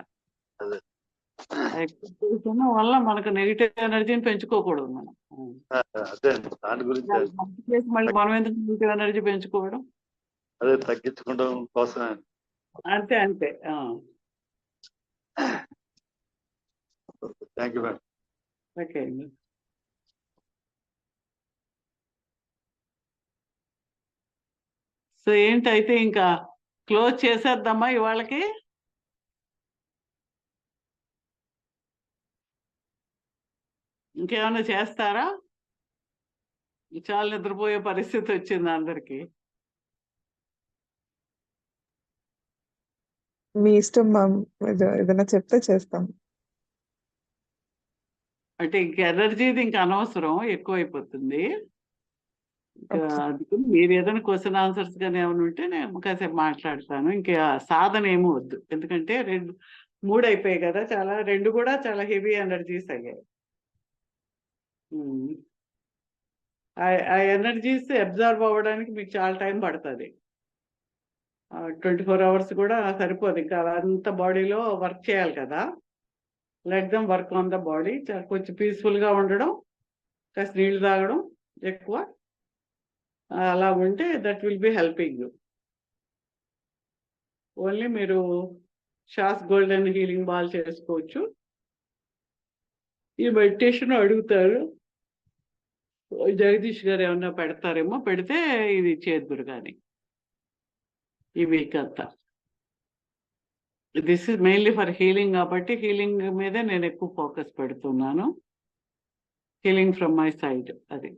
ఎక్స్పెక్టేషన్ వల్ల మనకు నెగిటివ్ ఎనర్జీని పెంచుకోకూడదు మనం. మళ్ళీ మనం ఎందుకు నెగిటివ్ ఎనర్జీ పెంచుకోవడం? అదే తగ్గించుకోవడం కోసమే. అంతే అంతే. Thank you madam. ఓకే అండి. సో ఏంటైతే ఇంకా క్లోజ్ చేసేద్దామా ఇవాళకి? ఇంకేమైనా చేస్తారా? చాలా నిద్రపోయే పరిస్థితి వచ్చింది అందరికి. మీ ఇష్టం మ్యామ్, ఏదైనా చెప్తే చేస్తాం. అంటే ఇంక ఎనర్జీది ఇంకా అనవసరం, ఎక్కువైపోతుంది. అందుకని మీరు ఏదైనా క్వశ్చన్ ఆన్సర్స్ కానీ ఏమైనా ఉంటే నేను కాసేపు మాట్లాడతాను. ఇంకా సాధన ఏమీ వద్దు, ఎందుకంటే 3 అయిపోయాయి కదా, చాలా 2 కూడా చాలా హెవీ ఎనర్జీస్ అయ్యాయి. ఆ ఎనర్జీస్ అబ్జర్వ్ అవ్వడానికి మీకు చాలా టైం పడుతుంది. 24 hours కూడా సరిపోదు, ఇంకా అంత బాడీలో వర్క్ చేయాలి కదా. Let them work on the body. కొంచెం పీస్ఫుల్గా ఉండడం, కాస్త నీళ్ళు తాగడం ఎక్కువ, అలా ఉంటే that will be helping you. Only మీరు షాస్ గోల్డెన్ హీలింగ్ బాల్ చేసుకోవచ్చు. ఈ మెడిటేషన్ అడుగుతారు, జగదీష్ గారు ఏమన్నా పెడతారేమో, పెడితే ఇది చేద్దురు కానీ ఈ వీక్ అంతా. This is mainly for healing కాబట్టి హీలింగ్ మీదే నేను ఎక్కువ ఫోకస్ పెడుతున్నాను. Healing from my side. అది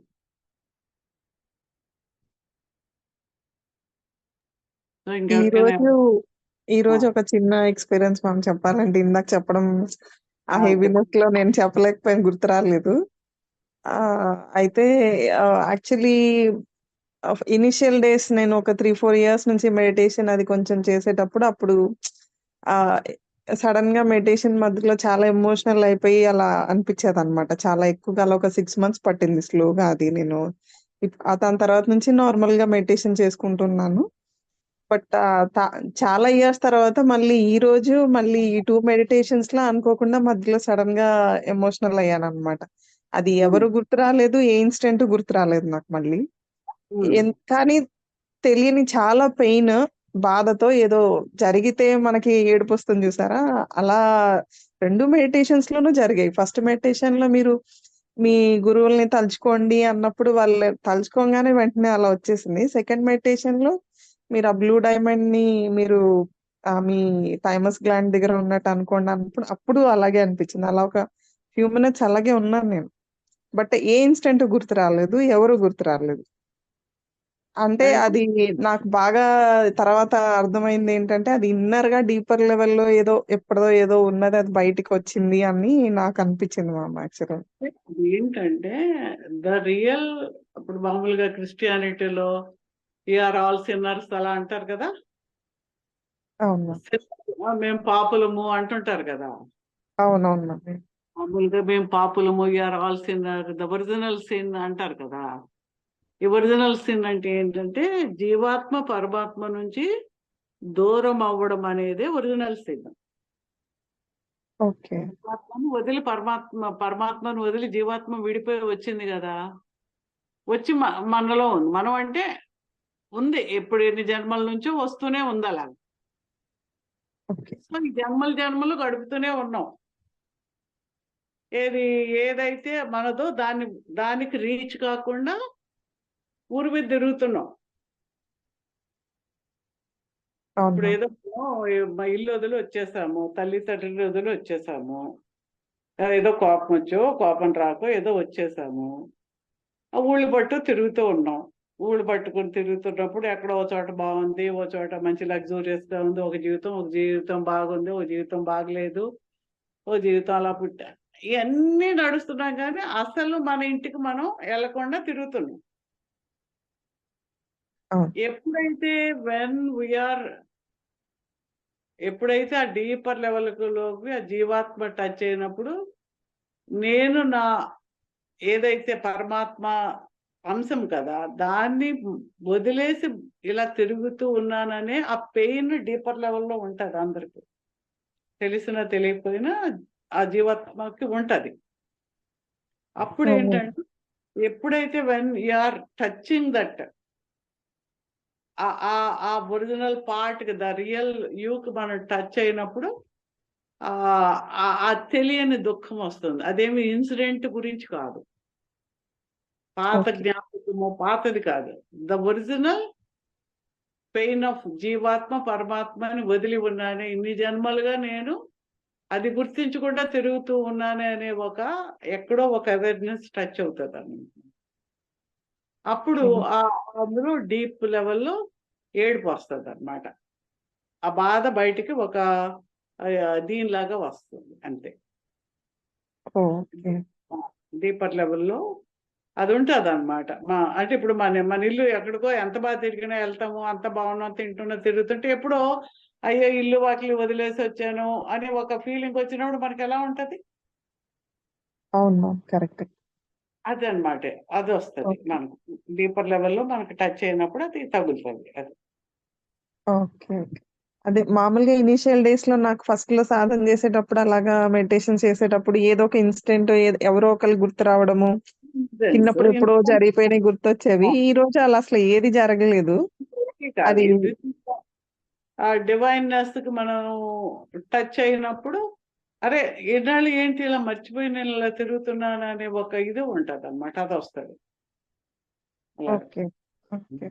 ఈ రోజు ఒక చిన్న ఎక్స్పీరియన్స్ మనం చెప్పాలంటే, ఇందాక చెప్పడం ఆ హెవీనెస్ లో నేను చెప్పలేకపోయిన, గుర్తు రాలేదు. అయితే యాక్చువల్లీ ఇనిషియల్ డేస్ నేను ఒక 3-4 years నుంచి మెడిటేషన్ అది కొంచెం చేసేటప్పుడు, అప్పుడు సడన్ గా మెడిటేషన్ మధ్యలో చాలా ఎమోషనల్ అయిపోయి అలా అనిపించేది అనమాట. చాలా ఎక్కువగా అలా ఒక 6 months పట్టింది స్లోగా. అది నేను దాని తర్వాత నుంచి నార్మల్ గా మెడిటేషన్ చేసుకుంటున్నాను. బట్ చాలా ఇయర్స్ తర్వాత మళ్ళీ ఈ రోజు మళ్ళీ ఈ 2 మెడిటేషన్స్ లో అనుకోకుండా మధ్యలో సడన్ గా ఎమోషనల్ అయ్యాను అనమాట. అది ఎవరు గుర్తు రాలేదు, ఏ ఇన్సిడెంట్ గుర్తు రాలేదు నాకు మళ్ళీ. కానీ తెలియని చాలా పెయిన్, బాధతో ఏదో జరిగితే మనకి ఏడుపు వస్తుంది చూసారా, అలా 2 మెడిటేషన్స్ లోనూ జరిగాయి. ఫస్ట్ మెడిటేషన్ లో మీరు మీ గురువుల్ని తలుచుకోండి అన్నప్పుడు వాళ్ళు తలుచుకోగానే వెంటనే అలా వచ్చేసింది. సెకండ్ మెడిటేషన్ లో మీరు ఆ బ్లూ డైమండ్ ని మీరు మీ థైమస్ గ్లాండ్ దగ్గర ఉన్నట్టు అనుకోండి అన్నప్పుడు అప్పుడు అలాగే అనిపించింది. అలా ఒక ఫ్యూ మినిట్స్ అలాగే ఉన్నాను నేను. బట్ ఏ ఇన్సిడెంట్ గుర్తు రాలేదు, ఎవరు గుర్తు రాలేదు. అంటే అది నాకు బాగా తర్వాత అర్థమైంది ఏంటంటే అది ఇన్నర్ గా డీపర్ లెవెల్లో ఏదో ఎప్పుడో ఏదో ఉన్నది, అది బయటికి వచ్చింది అని నాకు అనిపించింది మామ యాక్చువల్గా. ఏంటంటే ద రియల్, ఇప్పుడు మామూలుగా క్రిస్టియానిటీలో ఆర్ ఆల్ సిన్నర్స్ అలా అంటారు కదా, అవును మేము పాపులము అంటుంటారు కదా. అవునవును మామూలుగా మేము పాపులము, are all sinner, the original sin అంటారు కదా. ఈ ఒరిజినల్ సిన్ అంటే ఏంటంటే జీవాత్మ పరమాత్మ నుంచి దూరం అవ్వడం అనేది ఒరిజినల్ సిన్. ఓకే. జీవాత్మను వదిలి పరమాత్మను వదిలి జీవాత్మ విడిపోయి వచ్చింది కదా, వచ్చి మనలో ఉంది. మనం అంటే ఉంది, ఎప్పుడు ఎన్ని జన్మల నుంచో వస్తూనే ఉంది అలా. ఓకే. సో ఈ జన్మలు గడుపుతూనే ఉన్నాం. ఏదైతే మనదో దానికి రీచ్ కాకుండా ఊరి మీద తిరుగుతున్నాం. ఇప్పుడు అవును ఏదో మా ఇల్లు వదిలి వచ్చేసాము, తల్లిదండ్రులు వదిలి వచ్చేసాము, ఏదో కోపం రాకో ఏదో వచ్చేసాము. ఆ ఊళ్ళు పట్టు తిరుగుతూ ఉన్నాం. ఊళ్ళు పట్టుకుని తిరుగుతున్నప్పుడు ఎక్కడో ఒక చోట బాగుంది, ఓ చోట మంచి లగ్జూరియస్ గా ఉంది, ఒక జీవితం బాగుంది, ఒక జీవితం బాగలేదు, ఓ జీవితం అలా పుట్టా. ఇవన్నీ నడుస్తున్నాం కానీ అసలు మన ఇంటికి మనం వెళ్లకుండా తిరుగుతున్నాం. అవును. ఎప్పుడైతే ఆ డీపర్ లెవెల్లోకి ఆ జీవాత్మ టచ్ అయినప్పుడు నేను ఏదైతే పరమాత్మ అంశం కదా దాన్ని వదిలేసి ఇలా తిరుగుతూ ఉన్నాననే ఆ పెయిన్ డీపర్ లెవెల్లో ఉంటది అందరికి, తెలిసినా తెలియకపోయినా ఆ జీవాత్మకి ఉంటది. అప్పుడు ఏంటంటే ఎప్పుడైతే వెన్ యూఆర్ టచింగ్ దట్ ఆ ఒరిజినల్ పార్ట్, ద రియల్ యూకి మనం టచ్ అయినప్పుడు ఆ తెలియని దుఃఖం వస్తుంది. అదేమి ఇన్సిడెంట్ గురించి కాదు, పాత జ్ఞాపకము, పాతది కాదు. ద ఒరిజినల్ పెయిన్ ఆఫ్ జీవాత్మ పరమాత్మని వదిలి ఉన్నానే ఇన్ని జన్మలుగా నేను అది గుర్తించకుండా తిరుగుతూ ఉన్నానే అనే ఎక్కడో ఒక అవేర్నెస్ టచ్ అవుతుంది అన్నమాట. అప్పుడు అందులో డీప్ లెవెల్లో ఏడుపు వస్తుంది అన్నమాట. ఆ బాధ బయటికి దీనిలాగా వస్తుంది అంతే. డీపర్ లెవెల్లో అది ఉంటుంది అనమాట. అంటే ఇప్పుడు మన ఇల్లు ఎక్కడికో ఎంత బాగా తిరిగినా వెళ్తాము, అంత బాగున్నాం, తిరుగుతుంటే ఎప్పుడో అయ్యో ఇల్లు వాకిలి వదిలేసి వచ్చాను అని ఒక ఫీలింగ్ వచ్చినప్పుడు మనకి ఎలా ఉంటది? అవును కరెక్ట్. అది అనమాట, అది వస్తుంది మనకు డీపర్ లెవెల్లో మనకి టచ్ అయినప్పుడు అది తగులుతుంది. అది ఓకే. అదే మామూలుగా ఇనీషియల్ డేస్ లో నాకు ఫస్ట్ లో సాధన చేసేటప్పుడు అలాగా మెడిటేషన్ చేసేటప్పుడు ఏదో ఒక ఇన్సిడెంట్ ఎవరో ఒకరు గుర్తు రావడము, చిన్నప్పుడు ఎప్పుడో జరిగిపోయినాయి గుర్తొచ్చేవి. ఈ రోజు అలా అసలు ఏది జరగలేదు. అది ఆ డివైన్నెస్ కి మనం టచ్ అయినప్పుడు అరే ఎన్నాళ్ళు ఏంటి ఇలా మర్చిపోయి నేను ఇలా తిరుగుతున్నాను అనే ఒక ఇది ఉంటది అన్నమాట, అది వస్తుంది. ఓకే. ఓకే.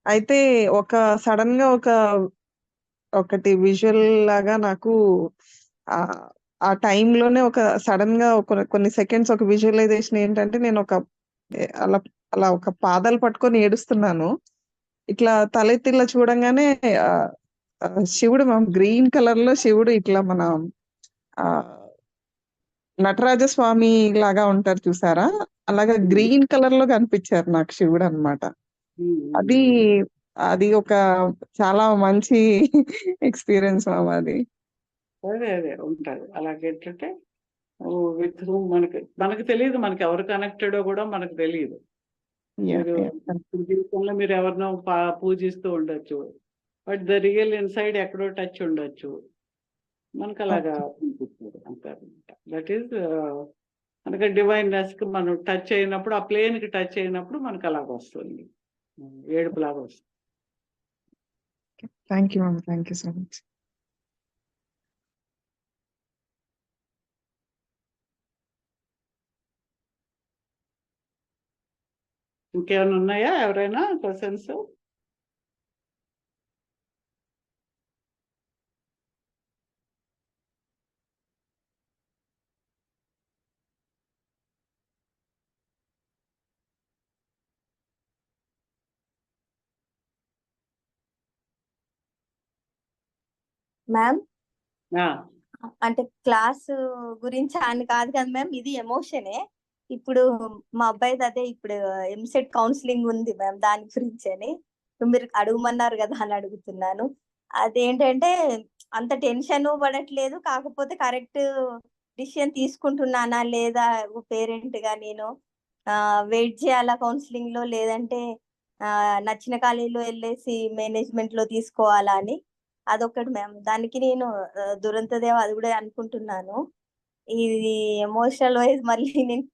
అయితే సడన్ గా ఒకటి విజువల్ లాగా నాకు ఆ టైంలోనే సడన్ గా కొన్ని సెకండ్స్ ఒక విజువలైజేషన్ ఏంటంటే నేను అలా అలా ఒక పాదాలు పట్టుకొని ఏడుస్తున్నాను. ఇట్లా తలెత్తి ఇలా చూడంగానే శివుడు గ్రీన్ కలర్ లో శివుడు ఇట్లా మన నటరాజ స్వామి లాగా ఉంటారు చూసారా, అలాగా గ్రీన్ కలర్ లో కనిపించారు నాకు శివుడు అన్నమాట. అది ఒక చాలా మంచి ఎక్స్పీరియన్స్ అది. అదే ఉంటది అలాగేంటంటే విత్ హూమ్ మనకి తెలియదు, మనకి ఎవరు కనెక్టెడో కూడా మనకు తెలియదు. మీరు జీవితంలో మీరు ఎవరినో పూజిస్తూ ఉండొచ్చు, బట్ ద రియల్ ఇన్సైడ్ ఎక్కడో టచ్ ఉండొచ్చు, మనకు అలాగా అనిపిస్తుంది అంటారనమాట. దట్ ఈస్ మనకి డివైన్నెస్ కి మనం టచ్ అయినప్పుడు, ఆ ప్లేన్ కి టచ్ అయినప్పుడు మనకు అలాగ వస్తుంది, ఏడుపులాగా వస్తుంది. Thank you ma'am, thank you so much. ఇంకేమైనా ఉన్నాయా ఎవరైనా క్వశ్చన్స్? మ్యామ్ ఆ, అంటే క్లాస్ గురించి అని కాదు కదా మ్యామ్, ఇది ఎమోషనే. ఇప్పుడు మా అబ్బాయిది అదే, ఇప్పుడు ఎంసెట్ కౌన్సిలింగ్ ఉంది మ్యామ్, దాని గురించి అని మీరు అడగమన్నారు కదా అని అడుగుతున్నాను. అదేంటంటే అంత టెన్షన్ పడట్లేదు, కాకపోతే కరెక్ట్ డిసిషన్ తీసుకుంటున్నానా లేదా పేరెంట్ గా నేను వెయిట్ చేయాలా కౌన్సిలింగ్ లో, లేదంటే నచ్చిన కాలేజీలో వెళ్ళేసి మేనేజ్మెంట్ లో తీసుకోవాలా అని. అదొకటి మ్యామ్. దానికి నేను దురంతదేవ అది కూడా అనుకుంటున్నాను. ఇది ఎమోషనల్ వైజ్ మళ్ళీ నేను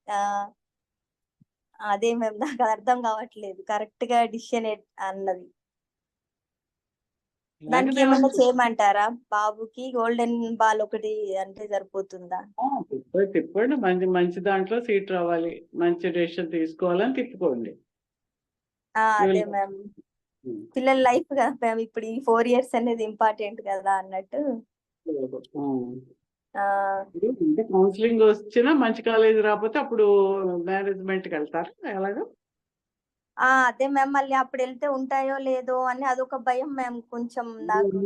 అదే మ్యామ్, నాకు అర్థం కావట్లేదు కరెక్ట్ గా డిసిషన్ అన్నది. దానికి అలాగనే ఏమన్నా ఉంది. చేయమంటారా? బాబుకి గోల్డెన్ బాల్ ఒకటి అంటే సరిపోతుందా? తిప్పండి, మంచి మంచి దాంట్లో సీట్ రావాలి, మంచి డెసిషన్ తీసుకోవాలని తిప్పుకోండి. అదే మ్యామ్, పిల్లల లైఫ్ కదా మ్యామ్, ఇప్పుడు ఈ 4 years అనేది ఇంపార్టెంట్ కదా అన్నట్టు. అంటే కౌన్సిలింగ్ వచ్చినా మంచి కాలేజీ రాకపోతే అప్పుడు మేనేజ్మెంట్ కి వెళ్తారు ఎలాగో. అదే మ్యామ్, మళ్ళీ అప్పుడు వెళ్తే ఉంటాయో లేదో అని అదొక భయం మ్యామ్ కొంచెం నాకు.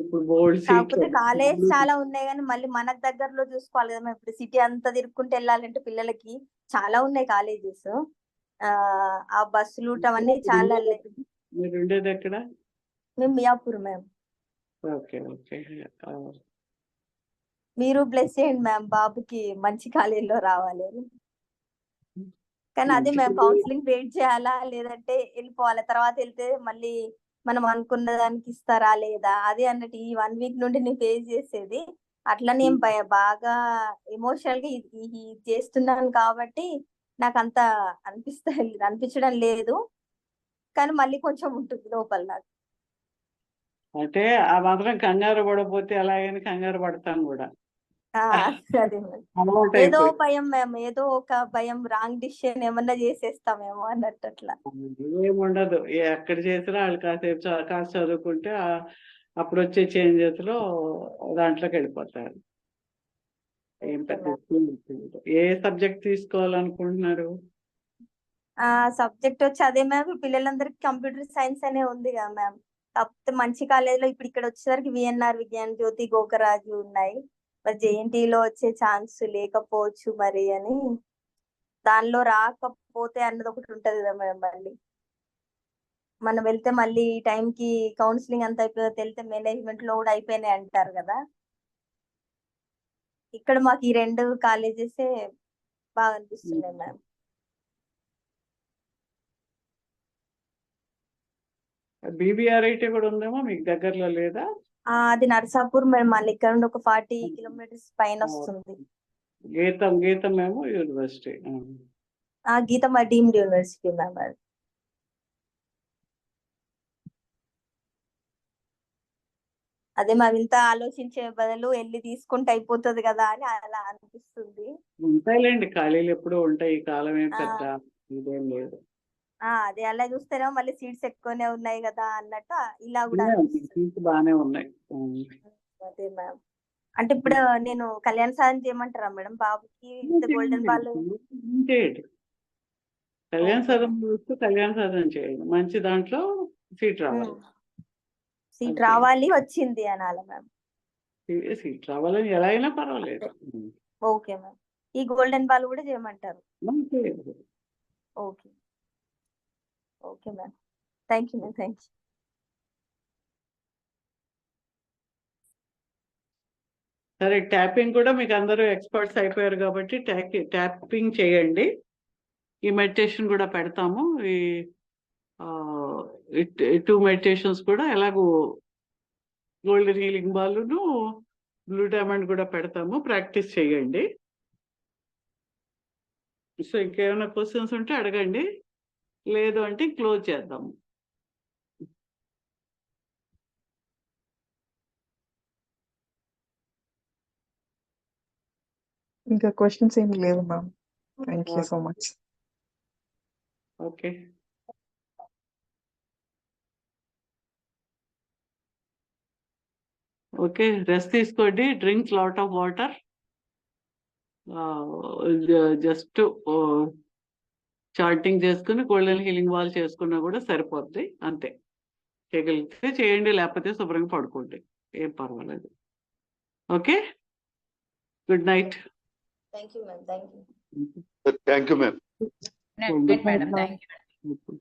ఇప్పుడు బోర్డు కాకపోతే సీట్లు కాలేజ్ చాలా ఉన్నాయి కానీ మళ్ళీ మనకు దగ్గరలో చూసుకోవాలి కదా మ్యామ్. ఇప్పుడు సిటీ అంతా తిరుక్కుంటూ వెళ్ళాలంటే పిల్లలకి చాలా ఉన్నాయి కాలేజెస్. ఆ బస్సులు అవన్నీ చాలా. మీరు ఉండేది ఎక్కడ? మేము మియాపూర్ మ్యామ్. Okay okay. మీరు బ్లెస్ చేయండి మ్యామ్, బాబుకి మంచి కాలేజీలో రావాలి అని. కానీ అదే మ్యామ్, కౌన్సిలింగ్ వెయిట్ చేయాలా లేదంటే వెళ్ళిపోవాలా? తర్వాత వెళ్తే మళ్ళీ మనం అనుకున్న దానికి ఇస్తారా లేదా అది అన్నట్టు ఈ 1 week నుండి నేను ఫేస్ చేసేది. అట్లా నేను బాగా ఎమోషనల్ గా ఇది చేస్తున్నాను కాబట్టి నాకు అంత అనిపించడం లేదు, కానీ మళ్ళీ కొంచెం ఉంటుంది లోపల నాకు. అంటే ఆ మాత్రం కంగారు పడకపోతే ఎలాగని కంగారు పడతాను కూడా. అదే మ్యామ్, ఏదో భయం మ్యామ్, ఏదో ఒక భయం, రాంగ్ డిసిషన్ ఏమన్నా చేసేస్తామేమో అన్నట్టు అట్లా. ఏముండదు, ఎక్కడ చేసినా వాళ్ళు కాసేపు కాస్త చదువుకుంటే అప్పుడు వచ్చే చేంజెస్ లో దాంట్లోకి వెళ్ళిపోతారు. ఏం పెద్ద ఏ సబ్జెక్ట్ తీసుకోవాలనుకుంటున్నారు? సబ్జెక్ట్ వచ్చి అదే మ్యామ్, పిల్లలందరికీ కంప్యూటర్ సైన్స్ అనే ఉంది కదా మ్యామ్. కాకపోతే మంచి కాలేజీలో ఇప్పుడు ఇక్కడ వచ్చేసరికి విఎన్ఆర్, విజ్ఞాన్ జ్యోతి, గోకరాజు ఉన్నాయి. మరి జేఎన్టీలో వచ్చే ఛాన్స్ లేకపోవచ్చు మరి అని. దానిలో రాకపోతే అన్నది ఒకటి ఉంటది కదా మ్యామ్. మళ్ళీ మనం వెళ్తే మళ్ళీ ఈ టైంకి కౌన్సిలింగ్ అంతా అయిపోతే వెళ్తే మేనేజ్మెంట్ లో కూడా అయిపోయినాయి అంటారు కదా. ఇక్కడ మాకు ఈ 2 కాలేజెస్ బాగా అనిపిస్తున్నాయి మ్యామ్. బీబీఆర్ఐటీ కూడా ఉందేమో మీకు దగ్గరలో లేదా? అది నర్సాపూర్ మేడం, మళ్ళీ ఇక్కడ నుండి ఒక 40 kilometers పైన వస్తుంది. గీతం ఏమో యూనివర్సిటీ. గీతం డీమ్డ్ యూనివర్సిటీ మ్యామ్. అది అదే మ్యామ్, ఇంత ఆలోచించే బదులు వెళ్ళి తీసుకుంటే అయిపోతుంది కదా అని అలా అనిపిస్తుంది. ఉంటాయిలేండి, ఖాళీలు ఎప్పుడు ఉంటాయి, ఈ కాలం ఏం పెద్ద ఇదేం లేదు. అదే అలా చూస్తేనేమో మళ్ళీ సీట్స్ ఎక్కువనే ఉన్నాయి కదా అన్నట్టు ఇలా కూడా సీట్స్ బాగానే ఉన్నాయి. అదే మ్యామ్, అంటే ఇప్పుడు నేను కళ్యాణ సాధన చేయమంటారా మేడం బాబుకి గోల్డెన్ బాల్? చేయండి, కళ్యాణ సాధన చూస్తూ కళ్యాణ సాధన చేయండి, మంచి దాంట్లో సీట్ రావాలి. సీట్ రావాలి వచ్చింది అనాలి మ్యామ్. సీట్ రావాలని ఎలా అయినా పర్వాలేదు. ఓకే మ్యామ్, ఈ గోల్డెన్ బాల్ కూడా చేయమంటారు? Okay okay ma'am, thank you ma'am, thank you. సరే, ట్యాపింగ్ కూడా మీకు అందరూ ఎక్స్పర్ట్స్ అయిపోయారు కాబట్టి ట్యాపింగ్ చేయండి. ఈ మెడిటేషన్ కూడా పెడతాము. ఈ టూ మెడిటేషన్స్ కూడా ఎలాగో గోల్డెన్ హీలింగ్ బాల్ను బ్లూ డైమండ్ కూడా పెడతాము, ప్రాక్టీస్ చేయండి. సో ఇంకేమైనా క్వశ్చన్స్ ఉంటే అడగండి, లేదు అంటే క్లోజ్ చేద్దాము. ఇంకా క్వశ్చన్స్ ఏం లేవు ma'am. Thank you so much. Okay, okay, rest తీసుకోండి, drink lot of water. Just chanting చేసుకుని గోల్డెన్ హీలింగ్ వాల్ చేసుకున్నా కూడా సరిపోద్ది, అంతే. చేయగలిగితే చేయండి, లేకపోతే శుభ్రంగా పడుకోండి, ఏం పర్వాలేదు. Okay, good night. Thank you ma'am. Thank you. Thank you ma'am. Good night, madam. Thank you. Okay.